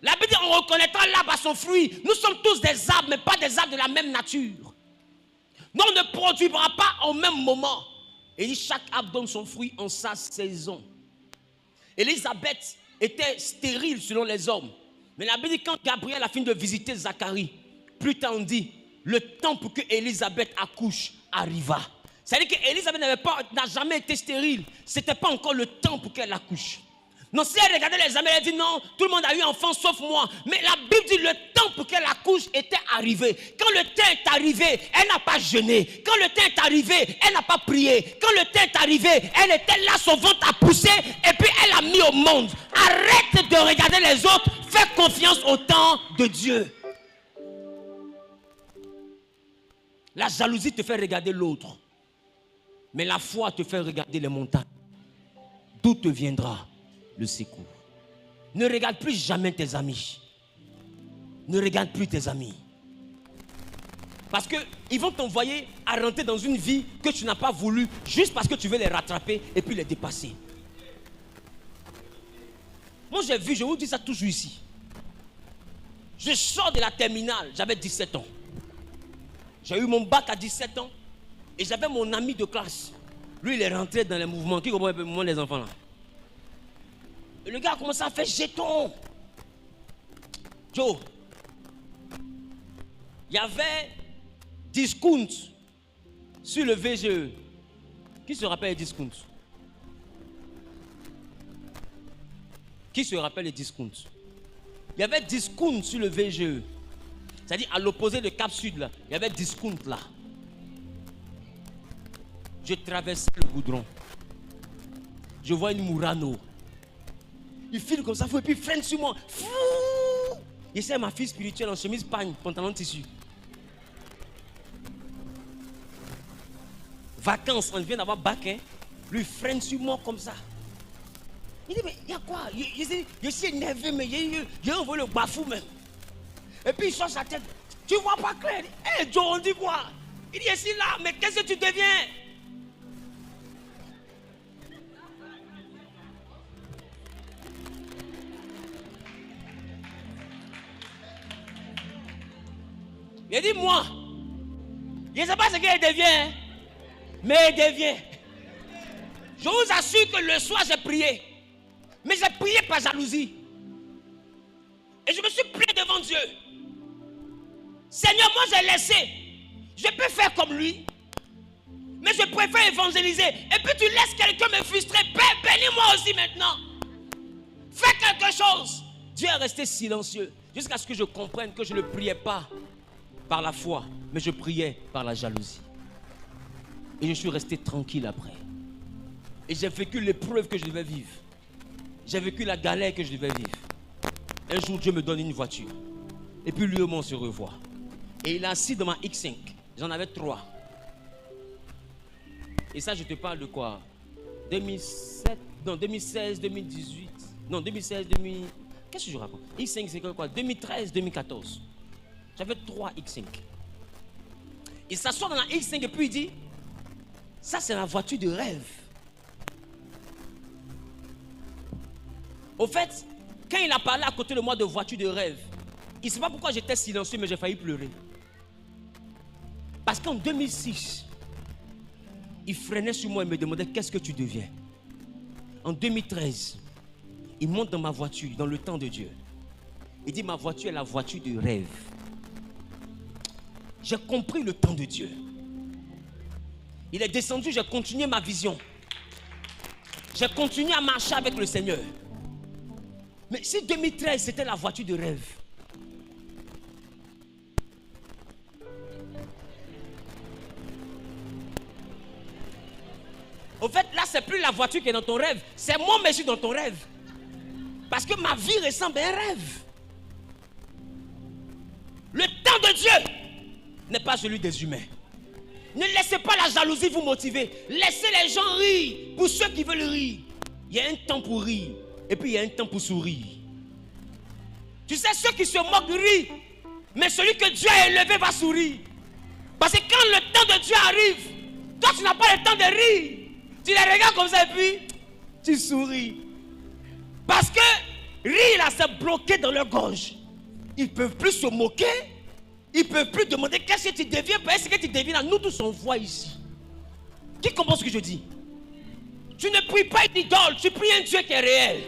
[SPEAKER 1] La Bible dit, on reconnaîtra l'arbre à son fruit. Nous sommes tous des arbres, mais pas des arbres de la même nature. Donc on ne produira pas au même moment. Et dit, chaque arbre donne son fruit en sa saison. Élisabeth était stérile selon les hommes. Mais la Bible dit, quand Gabriel a fini de visiter Zacharie, plus tard on dit, le temps pour que Élisabeth accouche arriva. C'est-à-dire qu'Élisabeth n'a jamais été stérile. Ce n'était pas encore le temps pour qu'elle accouche. Non, si elle regardait les amis, elle dit non, tout le monde a eu enfant sauf moi. Mais la Bible dit le temps pour qu'elle accouche était arrivé. Quand le temps est arrivé, elle n'a pas jeûné. Quand le temps est arrivé, elle n'a pas prié. Quand le temps est arrivé, elle était là, son ventre a poussé et puis elle a mis au monde. Arrête de regarder les autres, fais confiance au temps de Dieu. La jalousie te fait regarder l'autre. Mais la foi te fait regarder les montagnes. D'où te viendra le secours? Ne regarde plus jamais tes amis. Ne regarde plus tes amis. Parce qu'ils vont t'envoyer à rentrer dans une vie que tu n'as pas voulu, juste parce que tu veux les rattraper et puis les dépasser. Moi j'ai vu, je vous dis ça toujours ici. Je sors de la terminale, j'avais 17 ans. J'ai eu mon bac à 17 ans. Et j'avais mon ami de classe. Lui, il est rentré dans les mouvements. Qui comprend le mouvement des enfants là? Et le gars a commencé à faire jeton. Joe. Il y avait discount sur le VGE. Qui se rappelle les discounts? Qui se rappelle les discounts? Il y avait discount sur le VGE. C'est-à-dire à l'opposé de Cap Sud là. Il y avait discount là. Je traversais le goudron. Je vois une Murano. Il file comme ça, et puis il freine sur moi. Et c'est ma fille spirituelle en chemise pagne, pantalon de tissu. Vacances, on vient d'avoir bac, hein. Lui il freine sur moi comme ça. Il dit, mais il y a quoi? Je suis énervé, mais j'ai envoyé le bafou même. Et puis il change sa tête. Tu vois pas clair? Hé, Joe, on dit quoi? Il dit, je suis là, mais qu'est-ce que tu deviens? Il dit, moi, je ne sais pas ce qu'il devient, mais il devient. Je vous assure que le soir, j'ai prié. Mais j'ai prié par jalousie. Et je me suis prié devant Dieu. Seigneur, moi j'ai laissé. Je peux faire comme lui. Mais je préfère évangéliser. Et puis tu laisses quelqu'un me frustrer. Bénis-moi aussi maintenant. Fais quelque chose. Dieu est resté silencieux. Jusqu'à ce que je comprenne que je ne priais pas par la foi, mais je priais par la jalousie. Et je suis resté tranquille après. Et j'ai vécu l'épreuve que je devais vivre. J'ai vécu la galère que je devais vivre. Un jour, Dieu me donne une voiture. Et puis lui et moi, on se revoit. Et il est assis dans ma X5. J'en avais 3. Et ça, je te parle de quoi? 2007, non, 2016, 2018. Non, 2016, 2000... Qu'est-ce que je raconte? X5, c'est quoi? 2013, 2014. J'avais 3 X5. Il s'assoit dans la X5 et puis il dit, ça c'est la voiture de rêve. Au fait, Quand il a parlé à côté de moi de voiture de rêve, il ne sait pas pourquoi j'étais silencieux, mais j'ai failli pleurer. Parce qu'en 2006, il freinait sur moi et me demandait qu'est-ce que tu deviens. En 2013, il monte dans ma voiture, dans le temps de Dieu. Il dit ma voiture est la voiture de rêve. J'ai compris le temps de Dieu. Il est descendu, j'ai continué ma vision. J'ai continué à marcher avec le Seigneur. Mais si 2013 c'était la voiture de rêve, au fait, là, c'est plus la voiture qui est dans ton rêve. C'est moi, mais je suis dans ton rêve. Parce que ma vie ressemble à un rêve. Le temps de Dieu n'est pas celui des humains. Ne laissez pas la jalousie vous motiver. Laissez les gens rire pour ceux qui veulent rire. Il y a un temps pour rire. Et puis il y a un temps pour sourire. Tu sais, ceux qui se moquent rient. Mais celui que Dieu a élevé va sourire. Parce que quand le temps de Dieu arrive, toi tu n'as pas le temps de rire. Tu les regardes comme ça et puis tu souris. Parce que rire là, c'est bloqué dans leur gorge. Ils ne peuvent plus se moquer. Ils ne peuvent plus demander qu'est-ce que tu deviens. Parce que tu deviens là. Nous tous on voit ici. Qui comprend ce que je dis? Tu ne pries pas une idole. Tu pries un Dieu qui est réel.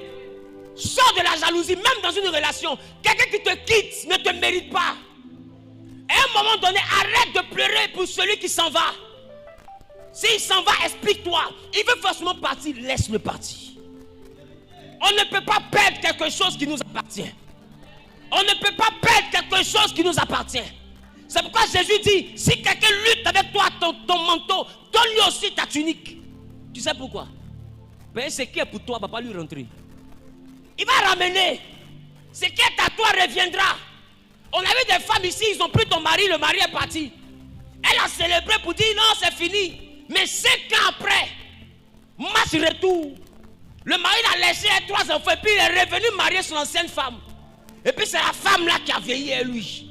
[SPEAKER 1] Sors de la jalousie. Même dans une relation. Quelqu'un qui te quitte ne te mérite pas. À un moment donné, arrête de pleurer pour celui qui s'en va. S'il s'en va, explique-toi. Il veut forcément partir, laisse-le partir. On ne peut pas perdre quelque chose qui nous appartient. On ne peut pas perdre quelque chose qui nous appartient. C'est pourquoi Jésus dit, si quelqu'un lutte avec toi ton manteau, donne-lui aussi ta tunique. Tu sais pourquoi? Ben, ce qui est pour toi ne va pas lui rentrer. Il va ramener. Ce qui est à toi reviendra. On avait des femmes ici, ils ont pris ton mari, le mari est parti. Elle a célébré pour dire non, c'est fini. Mais 5 ans après, match retour. Le mari a laissé 3 enfants et puis il est revenu marier son ancienne femme. Et puis c'est la femme là qui a vieilli à lui.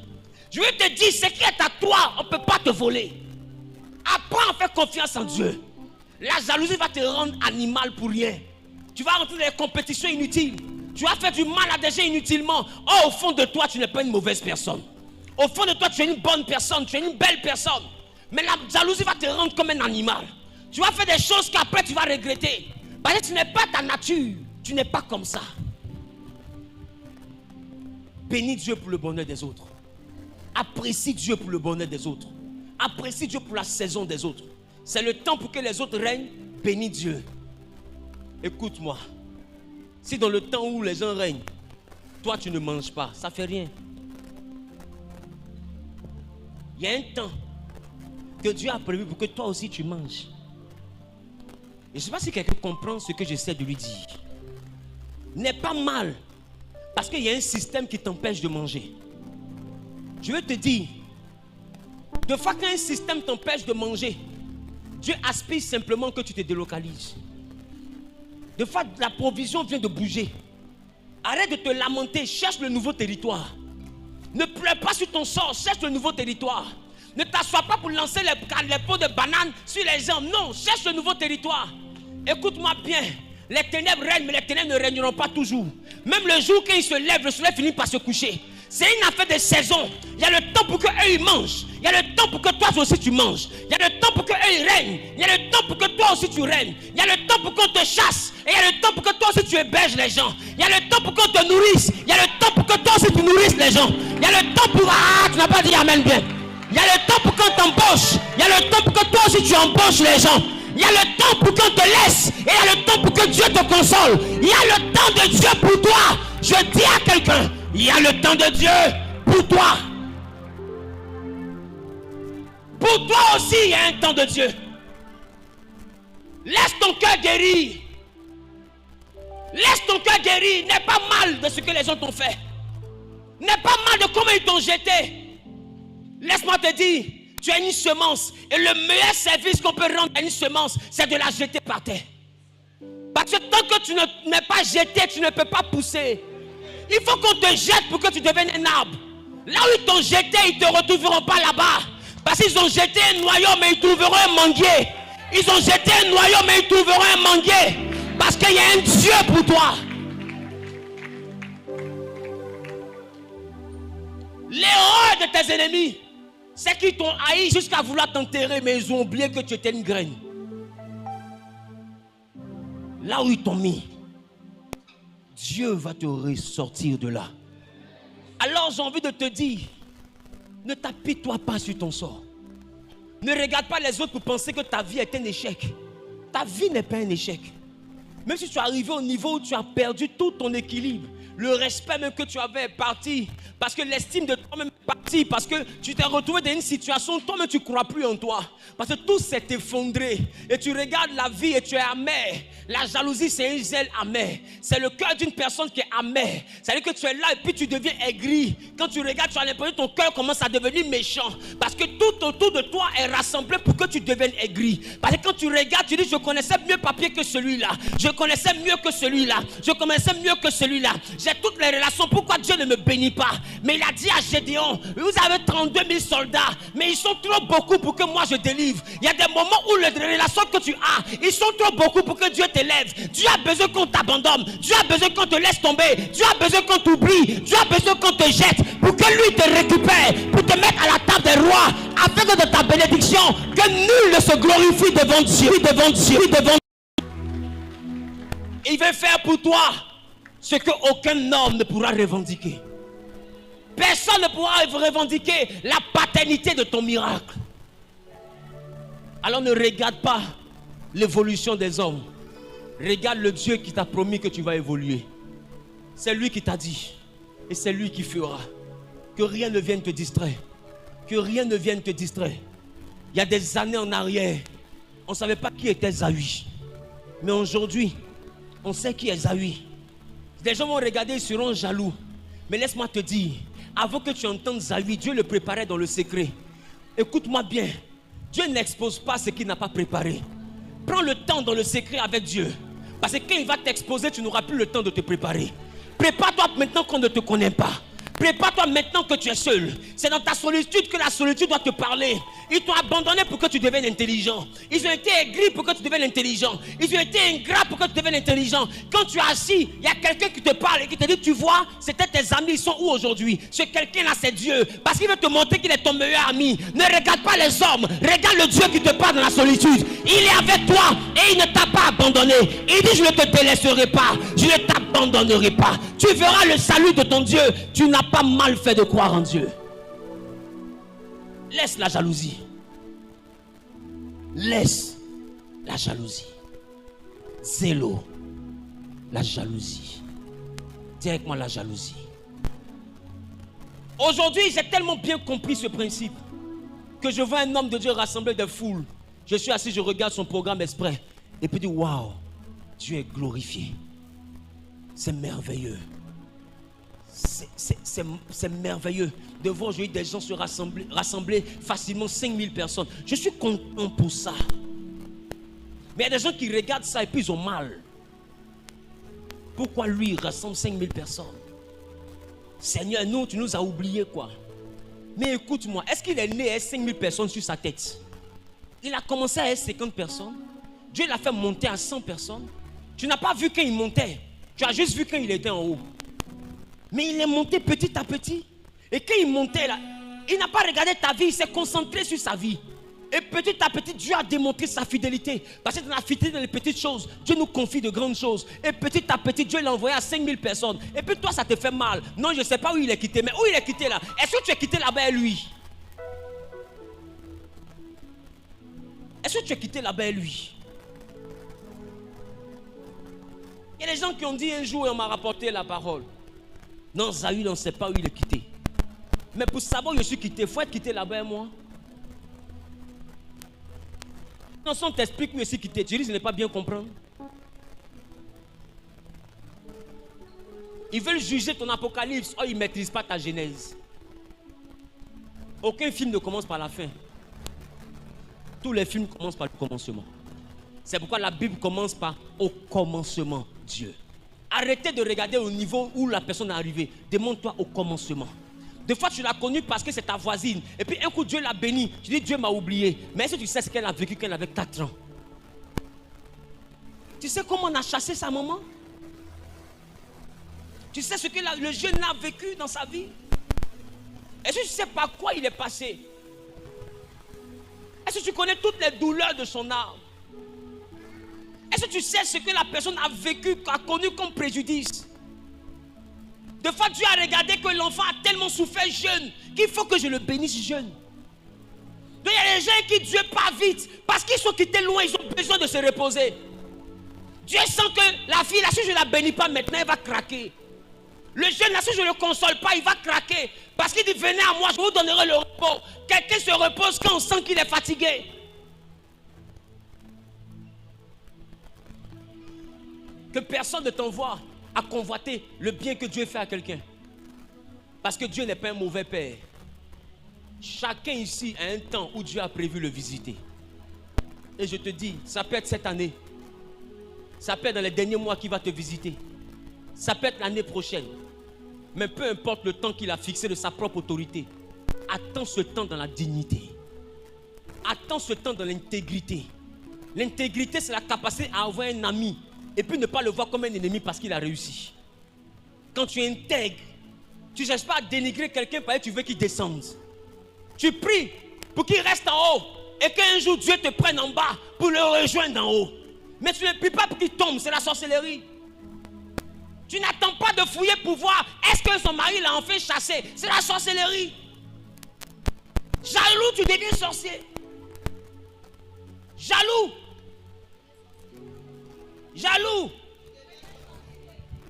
[SPEAKER 1] Je veux te dire, ce qui est à toi, on ne peut pas te voler. Apprends à faire confiance en Dieu. La jalousie va te rendre animal pour rien. Tu vas rentrer dans des compétitions inutiles. Tu vas faire du mal à des gens inutilement. Oh, au fond de toi, tu n'es pas une mauvaise personne. Au fond de toi, tu es une bonne personne, tu es une belle personne. Mais la jalousie va te rendre comme un animal. Tu vas faire des choses qu'après tu vas regretter. Parce que tu n'es pas ta nature. Tu n'es pas comme ça. Bénis Dieu pour le bonheur des autres. Apprécie Dieu pour le bonheur des autres. Apprécie Dieu pour la saison des autres. C'est le temps pour que les autres règnent. Bénis Dieu. Écoute-moi. Si dans le temps où les gens règnent, toi tu ne manges pas, ça ne fait rien. Il y a un temps que Dieu a prévu pour que toi aussi tu manges. Et je ne sais pas si quelqu'un comprend ce que j'essaie de lui dire. N'est pas mal. Parce qu'il y a un système qui t'empêche de manger. Je veux te dire, de fois qu'un système t'empêche de manger, Dieu aspire simplement que tu te délocalises. De fois, la provision vient de bouger. Arrête de te lamenter, cherche le nouveau territoire. Ne pleure pas sur ton sort, cherche le nouveau territoire. Ne t'assois pas pour lancer les pots de bananes sur les gens. Non, cherche le nouveau territoire. Écoute-moi bien. Les ténèbres règnent, mais les ténèbres ne régneront pas toujours. Même le jour quand ils se lèvent, le soleil finit par se coucher. C'est une affaire de saison. Il y a le temps pour qu'eux ils mangent. Il y a le temps pour que toi aussi tu manges. Il y a le temps pour qu'eux ils règnent. Il y a le temps pour que toi aussi tu règnes. Il y a le temps pour qu'on te chasse. Et il y a le temps pour que toi aussi tu héberges les gens. Il y a le temps pour qu'on te nourrisse. Il y a le temps pour que toi aussi tu nourrisses les gens. Il y a le temps pour... Ah, tu n'as pas dit amen bien. Il y a le temps pour qu'on t'embauche. Il y a le temps pour que toi aussi tu embauches les gens. Il y a le temps pour qu'on te laisse. Et il y a le temps pour que Dieu te console. Il y a le temps de Dieu pour toi. Je dis à quelqu'un, il y a le temps de Dieu pour toi. Pour toi aussi, il y a un temps de Dieu. Laisse ton cœur guérir. Laisse ton cœur guérir. N'aie pas mal de ce que les gens t'ont fait. N'aie pas mal de comment ils t'ont jeté. Laisse-moi te dire, tu as une semence. Et le meilleur service qu'on peut rendre à une semence, c'est de la jeter par terre. Parce que tant que tu n'es pas jeté, tu ne peux pas pousser. Il faut qu'on te jette pour que tu deviennes un arbre. Là où ils t'ont jeté, ils ne te retrouveront pas là-bas. Parce qu'ils ont jeté un noyau, mais ils trouveront un manguier. Ils ont jeté un noyau, mais ils trouveront un manguier. Parce qu'il y a un Dieu pour toi. Les horreurs de tes ennemis, c'est qu'ils t'ont haï jusqu'à vouloir t'enterrer, mais ils ont oublié que tu étais une graine. Là où ils t'ont mis, Dieu va te ressortir de là. Alors j'ai envie de te dire, ne t'apitoie pas sur ton sort. Ne regarde pas les autres pour penser que ta vie est un échec. Ta vie n'est pas un échec. Même si tu es arrivé au niveau où tu as perdu tout ton équilibre, le respect même que tu avais est parti, parce que l'estime de toi-même est partie, parce que tu t'es retrouvé dans une situation où toi-même tu ne crois plus en toi, parce que tout s'est effondré, et tu regardes la vie et tu es amer. La jalousie, c'est un zèle amer. C'est le cœur d'une personne qui est amère. C'est-à-dire que tu es là et puis tu deviens aigri. Quand tu regardes, tu as l'impression que ton cœur commence à devenir méchant, parce que tout autour de toi est rassemblé pour que tu deviennes aigri. Parce que quand tu regardes, tu dis, je connaissais mieux papier que celui-là, je connaissais mieux que celui-là, je connaissais mieux que celui-là. J'ai toutes les relations, pourquoi Dieu ne me bénit pas? Mais il a dit à Gédéon, vous avez 32 000 soldats, mais ils sont trop beaucoup pour que moi je délivre. Il y a des moments où les relations que tu as, ils sont trop beaucoup pour que Dieu t'élève. Dieu a besoin qu'on t'abandonne, Dieu a besoin qu'on te laisse tomber, Dieu a besoin qu'on t'oublie, Dieu a besoin qu'on te jette pour que lui te récupère, pour te mettre à la table des rois, afin que de ta bénédiction, que nul ne se glorifie devant Dieu, devant Dieu, devant Dieu. Il veut faire pour toi ce qu'aucun homme ne pourra revendiquer. Personne ne pourra revendiquer la paternité de ton miracle. Alors ne regarde pas l'évolution des hommes. Regarde le Dieu qui t'a promis que tu vas évoluer. C'est lui qui t'a dit. Et c'est lui qui fera. Que rien ne vienne te distraire. Que rien ne vienne te distraire. Il y a des années en arrière, on ne savait pas qui était Esaü. Mais aujourd'hui, on sait qui est Esaü. Les gens vont regarder, ils seront jaloux. Mais laisse-moi te dire, avant que tu entendes Esaü, Dieu le préparait dans le secret. Écoute-moi bien. Dieu n'expose pas ce qu'il n'a pas préparé. Prends le temps dans le secret avec Dieu. Parce que quand il va t'exposer, tu n'auras plus le temps de te préparer. Prépare-toi maintenant qu'on ne te connaît pas. Prépare-toi maintenant que tu es seul. C'est dans ta solitude que la solitude doit te parler. Ils t'ont abandonné pour que tu deviennes intelligent. Ils ont été aigris pour que tu deviennes intelligent. Ils ont été ingrats pour que tu deviennes intelligent. Quand tu es assis, il y a quelqu'un qui te parle et qui te dit, tu vois, c'était tes amis, ils sont où aujourd'hui? Ce quelqu'un-là, c'est Dieu. Parce qu'il veut te montrer qu'il est ton meilleur ami. Ne regarde pas les hommes. Regarde le Dieu qui te parle dans la solitude. Il est avec toi et il ne t'a pas abandonné. Il dit, je ne te délaisserai pas. Je ne t'abandonnerai pas. Tu verras le salut de ton Dieu. Tu n'as pas mal fait de croire en Dieu. Laisse la jalousie. Laisse la jalousie. Zélo. La jalousie. Dis avec moi la jalousie. Aujourd'hui, j'ai tellement bien compris ce principe que je vois un homme de Dieu rassembler des foules. Je suis assis, je regarde son programme exprès. Et puis je dis, waouh, Dieu est glorifié. C'est merveilleux. C'est merveilleux de voir aujourd'hui des gens se rassembler facilement, 5000 personnes. Je suis content pour ça. Mais il y a des gens qui regardent ça et puis ils ont mal. Pourquoi lui il rassemble 5000 personnes? Seigneur, nous, tu nous as oubliés quoi? Mais écoute-moi, est-ce qu'il est né avec 5000 personnes sur sa tête? Il a commencé avec 50 personnes. Dieu l'a fait monter à 100 personnes. Tu n'as pas vu quand il montait. Tu as juste vu quand il était en haut. Mais il est monté petit à petit. Et quand il montait là, il n'a pas regardé ta vie, il s'est concentré sur sa vie. Et petit à petit, Dieu a démontré sa fidélité. Parce que dans la fidélité, dans les petites choses, Dieu nous confie de grandes choses. Et petit à petit, Dieu l'a envoyé à 5000 personnes. Et puis toi, ça te fait mal. Non, je ne sais pas où il est quitté. Mais où il est quitté là? Est-ce que tu es quitté là-bas lui? Est-ce que tu es quitté là-bas lui? Il y a des gens qui ont dit un jour et on m'a rapporté la parole. Non, Esaü, on ne sait pas où il est quitté. Mais pour savoir où je suis quitté, il faut être quitté là-bas, moi. Non, si on t'explique où je suis quitté, tu risques de ne pas bien comprendre. Ils veulent juger ton apocalypse. Oh, ils ne maîtrisent pas ta genèse. Aucun film ne commence par la fin. Tous les films commencent par le commencement. C'est pourquoi la Bible commence par au commencement, Dieu. Arrêtez de regarder au niveau où la personne est arrivée. Demande-toi au commencement. Des fois, tu l'as connue parce que c'est ta voisine. Et puis, un coup, Dieu l'a bénie. Tu dis, Dieu m'a oublié. Mais est-ce que tu sais ce qu'elle a vécu quand elle avait 4 ans? Tu sais comment on a chassé sa maman? Tu sais ce que le jeune a vécu dans sa vie? Est-ce que tu sais par quoi il est passé? Est-ce que tu connais toutes les douleurs de son âme? Est-ce que tu sais ce que la personne a vécu, a connu comme préjudice? Des fois, Dieu a regardé que l'enfant a tellement souffert jeune qu'il faut que je le bénisse jeune. Donc, il y a des gens qui Dieu part vite parce qu'ils sont quittés loin, ils ont besoin de se reposer. Dieu sent que la fille, là, si je ne la bénis pas maintenant, elle va craquer. Le jeune, là, si je ne le console pas, il va craquer. Parce qu'il dit, venez à moi, je vous donnerai le repos. Quelqu'un se repose quand on sent qu'il est fatigué. Que personne ne t'envoie à convoiter le bien que Dieu fait à quelqu'un. Parce que Dieu n'est pas un mauvais père. Chacun ici a un temps où Dieu a prévu le visiter. Et je te dis, ça peut être cette année. Ça peut être dans les derniers mois qu'il va te visiter. Ça peut être l'année prochaine. Mais peu importe le temps qu'il a fixé de sa propre autorité, attends ce temps dans la dignité. Attends ce temps dans l'intégrité. L'intégrité, c'est la capacité à avoir un ami et puis ne pas le voir comme un ennemi parce qu'il a réussi. Quand tu es intègre, tu ne cherches pas à dénigrer quelqu'un parce que tu veux qu'il descende. Tu pries pour qu'il reste en haut et qu'un jour Dieu te prenne en bas pour le rejoindre en haut. Mais tu ne pries pas pour qu'il tombe, c'est la sorcellerie. Tu n'attends pas de fouiller pour voir est-ce que son mari l'a enfin chassé. C'est la sorcellerie. Jaloux, tu deviens sorcier. Jaloux. Jaloux.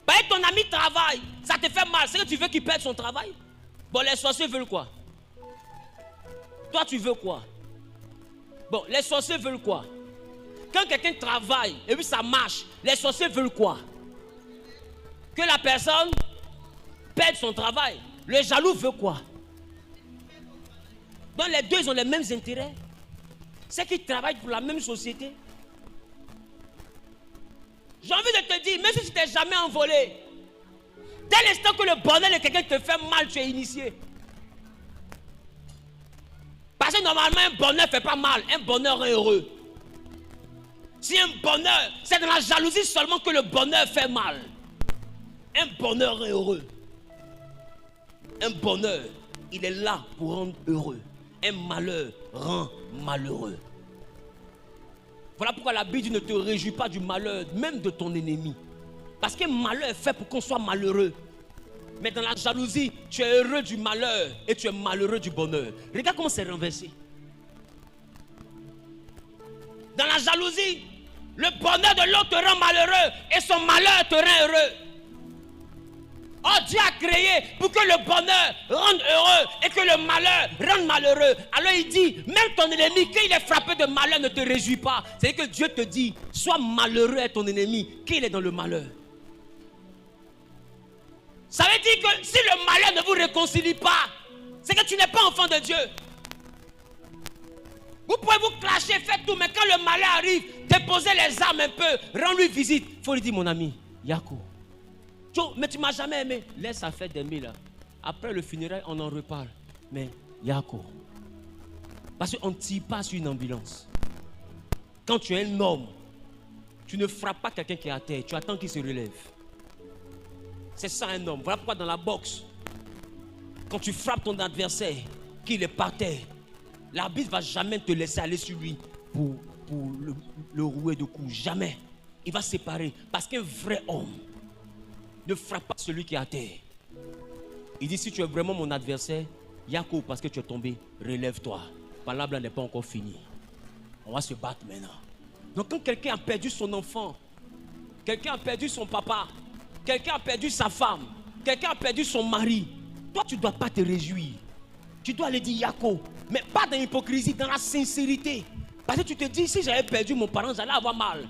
[SPEAKER 1] Parce que ton ami travaille, ça te fait mal. C'est que tu veux qu'il perde son travail. Bon, les sorciers veulent quoi? Toi, tu veux quoi? Bon, les sorciers veulent quoi? Quand quelqu'un travaille et puis ça marche, les sorciers veulent quoi? Que la personne perde son travail. Le jaloux veut quoi? Donc les deux ils ont les mêmes intérêts. C'est qu'ils travaillent pour la même société. J'ai envie de te dire, même si tu t'es jamais envolé, dès l'instant que le bonheur de quelqu'un te fait mal, tu es initié. Parce que normalement un bonheur ne fait pas mal, un bonheur est heureux. Si un bonheur, c'est dans la jalousie seulement que le bonheur fait mal. Un bonheur est heureux. Un bonheur, il est là pour rendre heureux. Un malheur rend malheureux. Voilà pourquoi la Bible dit ne te réjouis pas du malheur, même de ton ennemi. Parce qu'un malheur est fait pour qu'on soit malheureux. Mais dans la jalousie, tu es heureux du malheur et tu es malheureux du bonheur. Regarde comment c'est renversé. Dans la jalousie, le bonheur de l'autre te rend malheureux et son malheur te rend heureux. Oh, Dieu a créé pour que le bonheur rende heureux et que le malheur rende malheureux. Alors il dit, même ton ennemi, quand il est frappé de malheur, ne te réjouis pas. C'est-à-dire que Dieu te dit, sois malheureux à ton ennemi, qu'il est dans le malheur. Ça veut dire que si le malheur ne vous réconcilie pas, c'est que tu n'es pas enfant de Dieu. Vous pouvez vous clasher, faites tout, mais quand le malheur arrive, déposez les armes un peu, rends-lui visite. Il faut lui dire, mon ami, Yako. Mais tu ne m'as jamais aimé. Laisse sa fête d'aimer là. Après le funérail, on en reparle. Mais Yako. Parce qu'on ne tire pas sur une ambulance. Quand tu es un homme, tu ne frappes pas quelqu'un qui est à terre. Tu attends qu'il se relève. C'est ça un homme. Voilà pourquoi dans la boxe, quand tu frappes ton adversaire, qu'il est par terre, l'arbitre ne va jamais te laisser aller sur lui pour le rouer de coups. Jamais. Il va séparer. Parce qu'un vrai homme ne frappe pas celui qui est à terre. Il dit, si tu es vraiment mon adversaire, Yako, parce que tu es tombé, relève-toi. La parole n'est pas encore finie. On va se battre maintenant. Donc quand quelqu'un a perdu son enfant, quelqu'un a perdu son papa, quelqu'un a perdu sa femme, quelqu'un a perdu son mari, toi tu ne dois pas te réjouir. Tu dois aller dire Yako, mais pas dans l'hypocrisie, dans la sincérité. Parce que tu te dis, si j'avais perdu mon parent, j'allais avoir mal.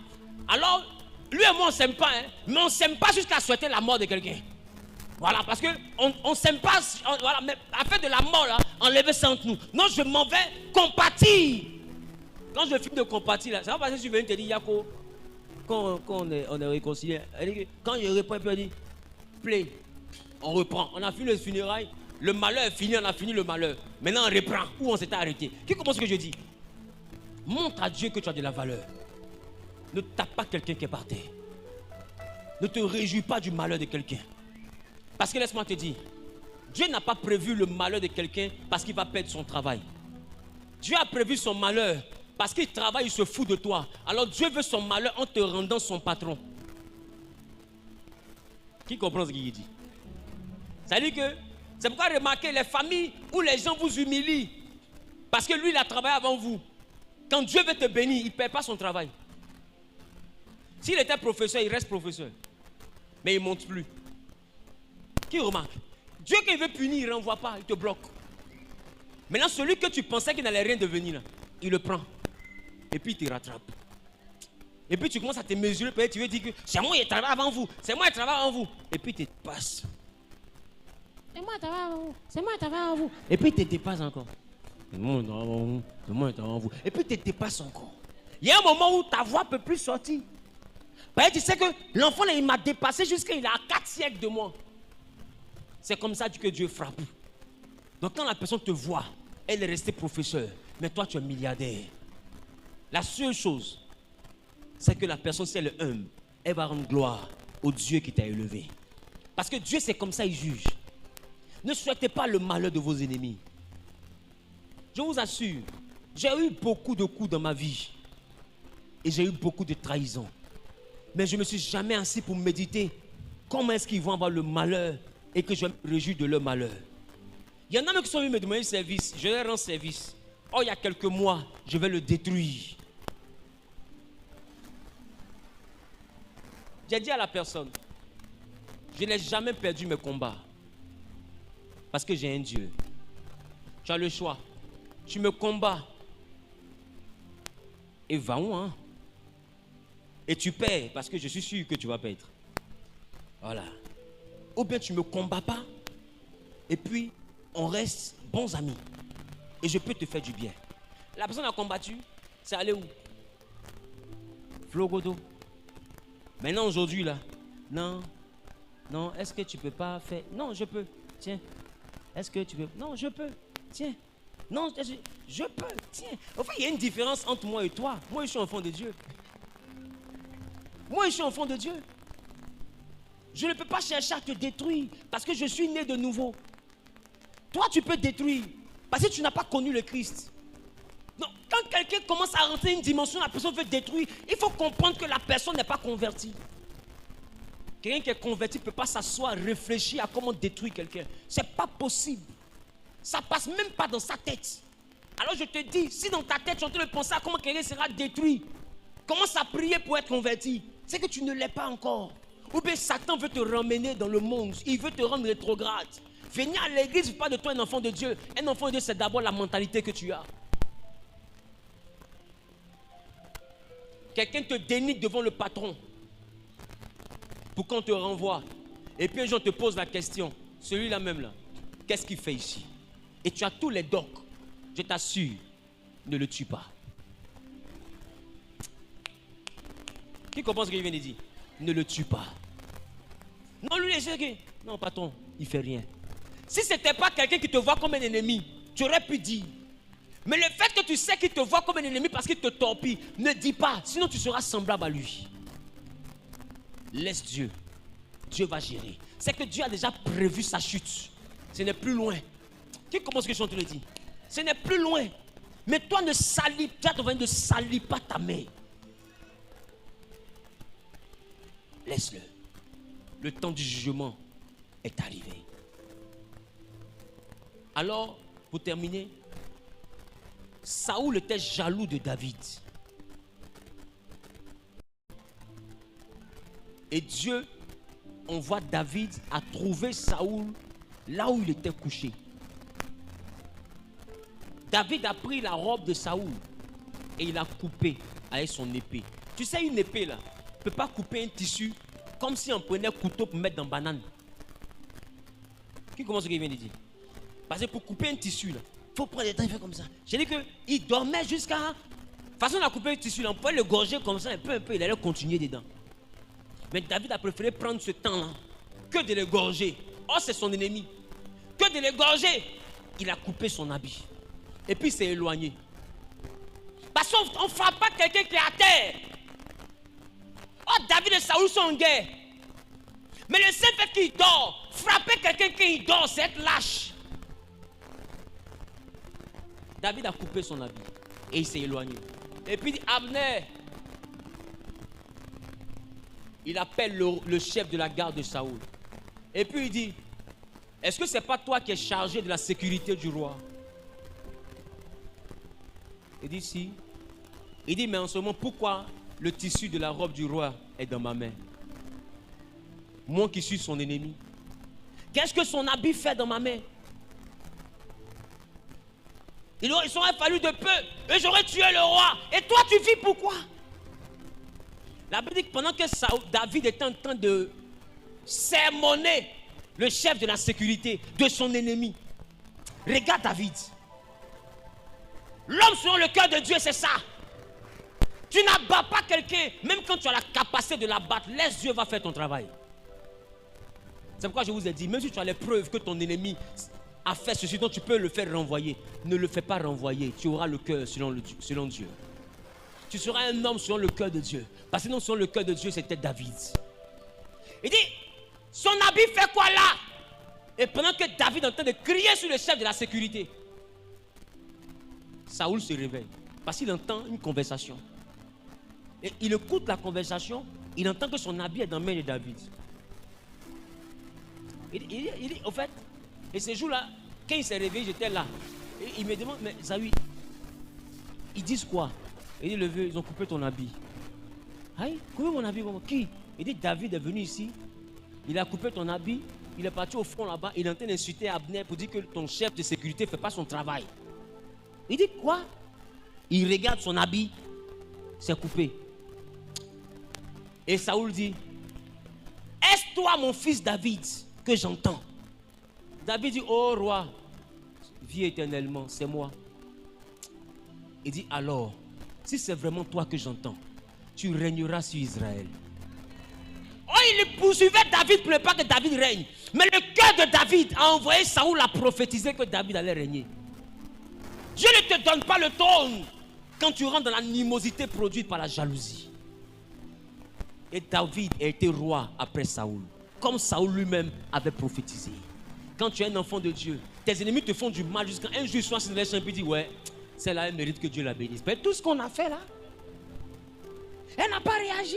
[SPEAKER 1] Alors, lui et moi on ne s'aime pas, hein, mais on ne s'aime pas jusqu'à souhaiter la mort de quelqu'un. Voilà, parce qu'on ne s'aime pas, voilà, mais à faire de la mort, là, enlever ça entre nous. Non, je m'en vais compatir. Quand je finis de compatir, là, ça va passer sur venir te dire, Yako, quand on est réconcilié, quand je réponds, il dit, play, on reprend. On a fini le funérail, le malheur est fini, on a fini le malheur. Maintenant on reprend, où on s'était arrêté. Qui comprend ce que je dis? Montre à Dieu que tu as de la valeur. Ne tape pas quelqu'un qui est par terre. Ne te réjouis pas du malheur de quelqu'un. Parce que laisse-moi te dire, Dieu n'a pas prévu le malheur de quelqu'un parce qu'il va perdre son travail. Dieu a prévu son malheur parce qu'il travaille, il se fout de toi. Alors Dieu veut son malheur en te rendant son patron. Qui comprend ce qu'il dit? Ça veut dire que c'est pourquoi remarquez les familles où les gens vous humilient parce que lui il a travaillé avant vous. Quand Dieu veut te bénir, il ne perd pas son travail. S'il était professeur, il reste professeur. Mais il ne monte plus. Qui remarque? Dieu quand il veut punir, il ne renvoie pas, il te bloque. Maintenant celui que tu pensais qu'il n'allait rien devenir, là, il le prend. Et puis il te rattrape. Et puis tu commences à te mesurer, peut-être tu veux dire que c'est moi qui travaille avant vous, c'est moi qui travaille avant vous. Et puis tu te passes. C'est moi qui travaille avant vous, c'est moi qui travaille avant vous. Et puis tu te dépasses encore. C'est moi qui travaille avant vous, c'est moi qui travaille avant vous. Et puis tu te dépasses encore. Il y a un moment où ta voix ne peut plus sortir. Parce que tu sais que l'enfant là, il m'a dépassé jusqu'à il a 4 siècles de moi. C'est comme ça que Dieu frappe. Donc quand la personne te voit, elle est restée professeure, mais toi tu es milliardaire. La seule chose, c'est que la personne, si elle est humble, elle va rendre gloire au Dieu qui t'a élevé. Parce que Dieu, c'est comme ça, il juge. Ne souhaitez pas le malheur de vos ennemis. Je vous assure, j'ai eu beaucoup de coups dans ma vie. Et j'ai eu beaucoup de trahisons. Mais je ne me suis jamais assis pour méditer comment est-ce qu'ils vont avoir le malheur et que je me réjouis de leur malheur. Il y en a même qui sont venus me demander service. Je leur rends service. Oh, il y a quelques mois, je vais le détruire. J'ai dit à la personne, je n'ai jamais perdu mes combats. Parce que j'ai un Dieu. Tu as le choix. Tu me combats. Et va où, hein? Et tu perds parce que je suis sûr que tu vas perdre. Voilà. Ou bien tu ne me combats pas. Et puis, on reste bons amis. Et je peux te faire du bien. La personne a combattu. C'est allé où? Flogodo. Maintenant, aujourd'hui, là. Non. Non, est-ce que tu peux pas faire? Non, je peux. Tiens. Est-ce que tu peux? Non, je peux. Tiens. Non, je peux. Tiens. Enfin, il y a une différence entre moi et toi. Moi, je suis enfant de Dieu. Moi, je suis enfant de Dieu. Je ne peux pas chercher à te détruire parce que je suis né de nouveau. Toi, tu peux détruire parce que tu n'as pas connu le Christ. Donc, quand quelqu'un commence à rentrer une dimension, la personne veut détruire, il faut comprendre que la personne n'est pas convertie. Quelqu'un qui est converti ne peut pas s'asseoir, réfléchir à comment détruire quelqu'un. Ce n'est pas possible. Ça ne passe même pas dans sa tête. Alors je te dis, si dans ta tête tu es en train de penser à comment quelqu'un sera détruit, commence à prier pour être converti. C'est que tu ne l'es pas encore. Ou bien Satan veut te ramener dans le monde. Il veut te rendre rétrograde. Venir à l'église, pas de toi un enfant de Dieu. Un enfant de Dieu, c'est d'abord la mentalité que tu as. Quelqu'un te dénigre devant le patron pour qu'on te renvoie. Et puis un jour on te pose la question, celui-là même là, qu'est-ce qu'il fait ici? Et tu as tous les docs. Je t'assure, ne le tue pas. Qui comprend ce qu'il vient de dire? Ne le tue pas. Non, lui, non, patron, il fait rien. Si ce n'était pas quelqu'un qui te voit comme un ennemi, tu aurais pu dire. Mais le fait que tu sais qu'il te voit comme un ennemi parce qu'il te torpille, ne dis pas, sinon tu seras semblable à lui. Laisse Dieu. Dieu va gérer. C'est que Dieu a déjà prévu sa chute. Ce n'est plus loin. Qui comprend ce que je suis en train de dire? Ce n'est plus loin. Mais toi ne salis, ne salis pas ta main. Laisse-le. Le temps du jugement est arrivé. Alors, pour terminer, Saoul était jaloux de David. Et Dieu envoie David à trouver Saoul là où il était couché. David a pris la robe de Saoul et il a coupé avec son épée. Tu sais, une épée là, ne peut pas couper un tissu comme si on prenait un couteau pour mettre dans une banane. Qui commence ce qu'il vient de dire? Parce que pour couper un tissu là, il faut prendre des temps, il fait comme ça. J'ai dit qu'il dormait jusqu'à... De toute façon, on a coupé le tissu là, on pouvait le gorger comme ça, un peu, il allait continuer dedans. Mais David a préféré prendre ce temps-là que de le gorger. Oh, c'est son ennemi. Que de le gorger. Il a coupé son habit. Et puis il s'est éloigné. Parce qu'on ne frappe pas quelqu'un qui est à terre. Oh, David et Saoul sont en guerre. Mais le seul fait qu'il dort, frapper quelqu'un qui dort, c'est être lâche. David a coupé son habit et il s'est éloigné. Et puis il dit, Abner, il appelle le chef de la garde de Saoul. Et puis il dit, est-ce que ce n'est pas toi qui es chargé de la sécurité du roi? Il dit, si. Il dit, mais en ce moment, pourquoi le tissu de la robe du roi est dans ma main? Moi qui suis son ennemi. Qu'est-ce que son habit fait dans ma main? Il aurait fallu de peu et j'aurais tué le roi. Et toi, tu vis pourquoi? La Bible dit que pendant que David était en train de sermonner le chef de la sécurité de son ennemi, regarde David. L'homme selon le cœur de Dieu, c'est ça. Tu n'abats pas quelqu'un, même quand tu as la capacité de l'abattre, laisse Dieu va faire ton travail. C'est pourquoi je vous ai dit, même si tu as les preuves que ton ennemi a fait ceci dont tu peux le faire renvoyer, ne le fais pas renvoyer. Tu auras le cœur selon Dieu. Tu seras un homme selon le cœur de Dieu. Parce que non, selon le cœur de Dieu, c'était David. Il dit, son habit fait quoi là? Et pendant que David est en train de crier sur le chef de la sécurité, Saoul se réveille. Parce qu'il entend une conversation. Et il écoute la conversation, il entend que son habit est dans la main de David. Il dit, au fait, et ce jour-là, quand il s'est réveillé, j'étais là. Et il me demande, mais Zawi, ils disent quoi? Il dit, le vieux, ils ont coupé ton habit. Aïe, coupé mon habit, comment? Qui? Il dit, David est venu ici, il a coupé ton habit, il est parti au front là-bas, il est en train d'insulter Abner pour dire que ton chef de sécurité ne fait pas son travail. Il dit, quoi? Il regarde son habit, c'est coupé. Et Saoul dit, est-ce toi mon fils David que j'entends? David dit, oh roi, vis éternellement, c'est moi. Il dit, alors, si c'est vraiment toi que j'entends, tu régneras sur Israël. Oh, il poursuivait David pour ne pas que David règne. Mais le cœur de David a envoyé Saoul à prophétiser que David allait régner. Dieu ne te donne pas le trône quand tu rentres dans l'animosité produite par la jalousie. Et David a été roi après Saoul, comme Saoul lui-même avait prophétisé. Quand tu es un enfant de Dieu, tes ennemis te font du mal jusqu'à un jour, soit se lève et dit, ouais, celle-là, elle mérite que Dieu la bénisse. Mais tout ce qu'on a fait là, elle n'a pas réagi.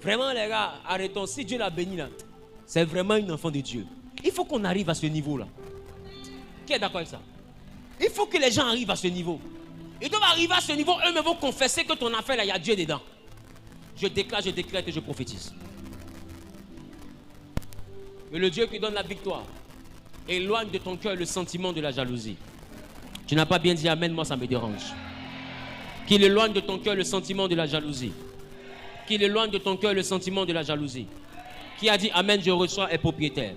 [SPEAKER 1] Vraiment, les gars, arrêtons. Si Dieu l'a béni là, c'est vraiment une enfant de Dieu. Il faut qu'on arrive à ce niveau-là. Qui est d'accord avec ça? Il faut que les gens arrivent à ce niveau. Ils doivent arriver à ce niveau, eux-mêmes vont confesser que ton affaire là, il y a Dieu dedans. Je déclare et je prophétise. Que le Dieu qui donne la victoire éloigne de ton cœur le sentiment de la jalousie. Tu n'as pas bien dit amen, moi ça me dérange. Qu'il éloigne de ton cœur le sentiment de la jalousie. Qu'il éloigne de ton cœur le sentiment de la jalousie. Qui a dit amen, je reçois, est propriétaire.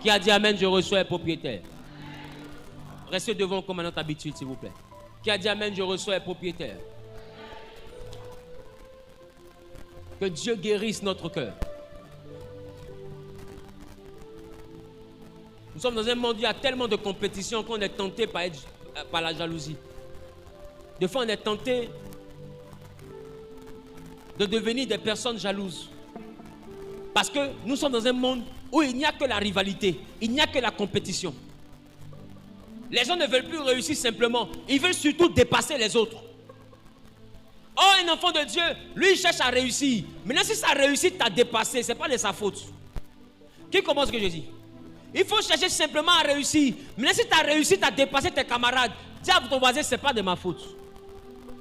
[SPEAKER 1] Qui a dit amen, je reçois, est propriétaire. Restez devant comme à notre habitude, s'il vous plaît. Qui a dit amen, je reçois, est propriétaire. Que Dieu guérisse notre cœur. Nous sommes dans un monde où il y a tellement de compétition qu'on est tenté par la jalousie. Des fois, on est tenté de devenir des personnes jalouses. Parce que nous sommes dans un monde où il n'y a que la rivalité, il n'y a que la compétition. Les gens ne veulent plus réussir simplement, ils veulent surtout dépasser les autres. Oh, un enfant de Dieu, lui il cherche à réussir. Maintenant, si sa réussite t'a dépassé, ce n'est pas de sa faute. Qui comprend ce que je dis? Il faut chercher simplement à réussir. Maintenant, si ta réussite t'a dépassé tes camarades, dis à ton voisin, ce n'est pas de ma faute.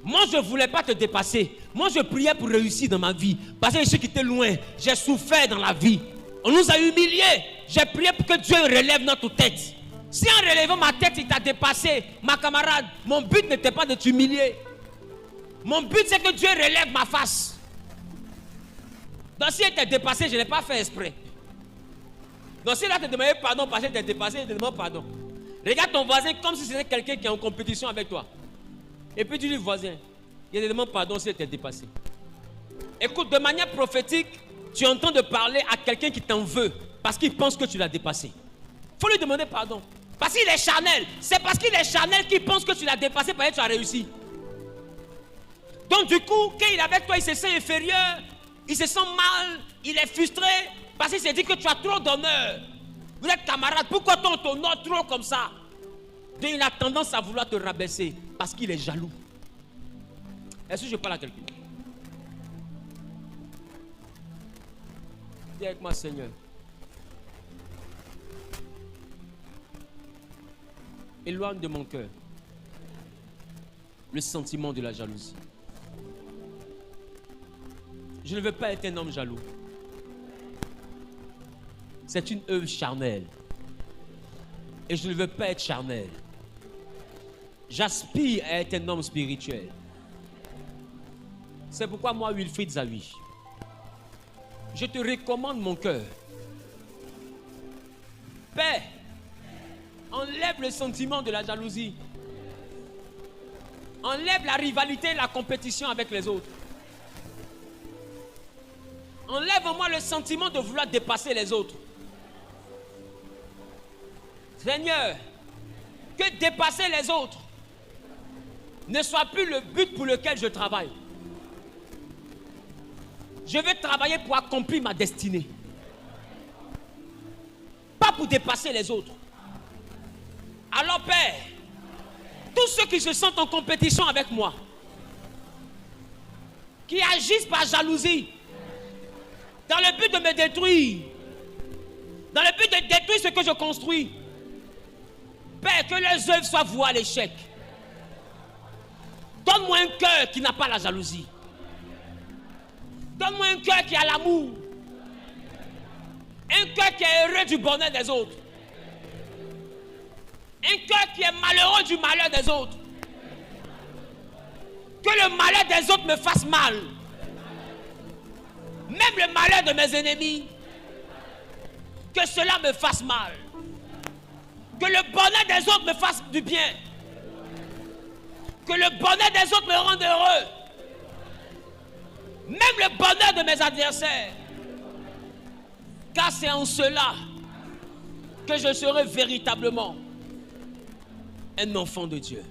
[SPEAKER 1] Moi, je ne voulais pas te dépasser. Moi, je priais pour réussir dans ma vie. Parce que je suis quitté loin. J'ai souffert dans la vie. On nous a humiliés. J'ai prié pour que Dieu relève notre tête. Si en relevant ma tête, il t'a dépassé, ma camarade, mon but n'était pas de t'humilier. Mon but, c'est que Dieu relève ma face. Donc, si elle t'a dépassé, je n'ai pas fait exprès. Donc, si là, te demandé pardon parce qu'elle t'a dépassé, je te demande pardon. Regarde ton voisin comme si c'était quelqu'un qui est en compétition avec toi. Et puis tu dis, voisin, il te demande pardon si elle t'a dépassé. Écoute, de manière prophétique, tu es en train de parler à quelqu'un qui t'en veut parce qu'il pense que tu l'as dépassé. Il faut lui demander pardon. Parce qu'il est charnel. C'est parce qu'il est charnel qu'il pense que tu l'as dépassé parce que tu as réussi. Donc du coup, quand il est avec toi, il se sent inférieur, il se sent mal, il est frustré Parce qu'il s'est dit que tu as trop d'honneur. Vous êtes camarades, pourquoi on t'honore trop comme ça? Donc il a tendance à vouloir te rabaisser parce qu'il est jaloux. Est-ce que je parle à quelqu'un? Dis avec moi, Seigneur. Éloigne de mon cœur le sentiment de la jalousie. Je ne veux pas être un homme jaloux. C'est une œuvre charnelle. Et je ne veux pas être charnel. J'aspire à être un homme spirituel. C'est pourquoi moi, Wilfried Zawi, je te recommande mon cœur. Père, enlève le sentiment de la jalousie. Enlève la rivalité et la compétition avec les autres. Enlève en moi le sentiment de vouloir dépasser les autres. Seigneur, que dépasser les autres ne soit plus le but pour lequel je travaille. Je veux travailler pour accomplir ma destinée. Pas pour dépasser les autres. Alors Père, tous ceux qui se sentent en compétition avec moi, qui agissent par jalousie, dans le but de me détruire, dans le but de détruire ce que je construis, Père, que leurs œuvres soient vouées à l'échec. Donne-moi un cœur qui n'a pas la jalousie. Donne-moi un cœur qui a l'amour. Un cœur qui est heureux du bonheur des autres. Un cœur qui est malheureux du malheur des autres. Que le malheur des autres me fasse mal. Même le malheur de mes ennemis. Que cela me fasse mal. Que le bonheur des autres me fasse du bien. Que le bonheur des autres me rende heureux. Même le bonheur de mes adversaires. Car c'est en cela que je serai véritablement un enfant de Dieu.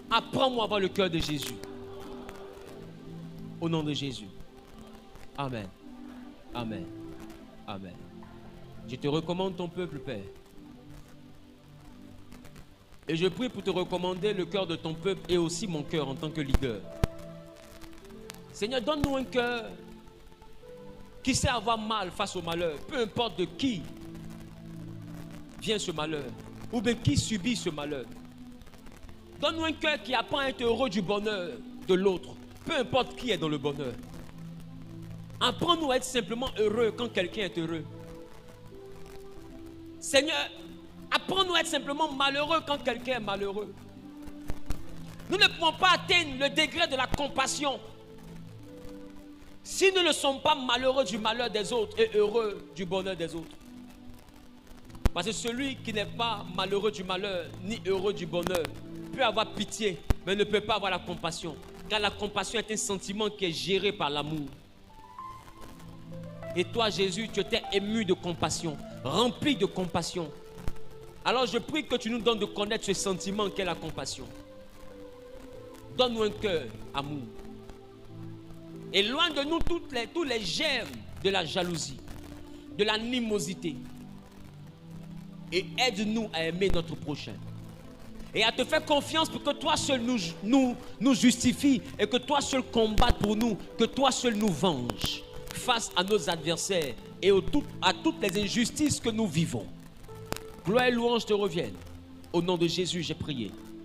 [SPEAKER 1] Apprends-moi à avoir le cœur de Jésus. Au nom de Jésus. Amen. Amen. Amen. Je te recommande ton peuple, Père. Et je prie pour te recommander le cœur de ton peuple et aussi mon cœur en tant que leader. Seigneur, donne-nous un cœur qui sait avoir mal face au malheur, peu importe de qui vient ce malheur, ou bien qui subit ce malheur. Donne-nous un cœur qui apprend à être heureux du bonheur de l'autre, peu importe qui est dans le bonheur. Apprends-nous à être simplement heureux quand quelqu'un est heureux. Seigneur, apprends-nous à être simplement malheureux quand quelqu'un est malheureux. Nous ne pouvons pas atteindre le degré de la compassion si nous ne sommes pas malheureux du malheur des autres et heureux du bonheur des autres. Parce que celui qui n'est pas malheureux du malheur ni heureux du bonheur peut avoir pitié, mais ne peut pas avoir la compassion. Car la compassion est un sentiment qui est géré par l'amour. Et toi, Jésus, tu étais ému de compassion, rempli de compassion. Alors je prie que tu nous donnes de connaître ce sentiment qu'est la compassion. Donne-nous un cœur, amour. Et loin de nous tous les germes de la jalousie, de l'animosité. Et aide-nous à aimer notre prochain. Et à te faire confiance pour que toi seul nous justifie et que toi seul combatte pour nous, que toi seul nous venge face à nos adversaires et à toutes les injustices que nous vivons. Gloire et louange te reviennent. Au nom de Jésus, j'ai prié.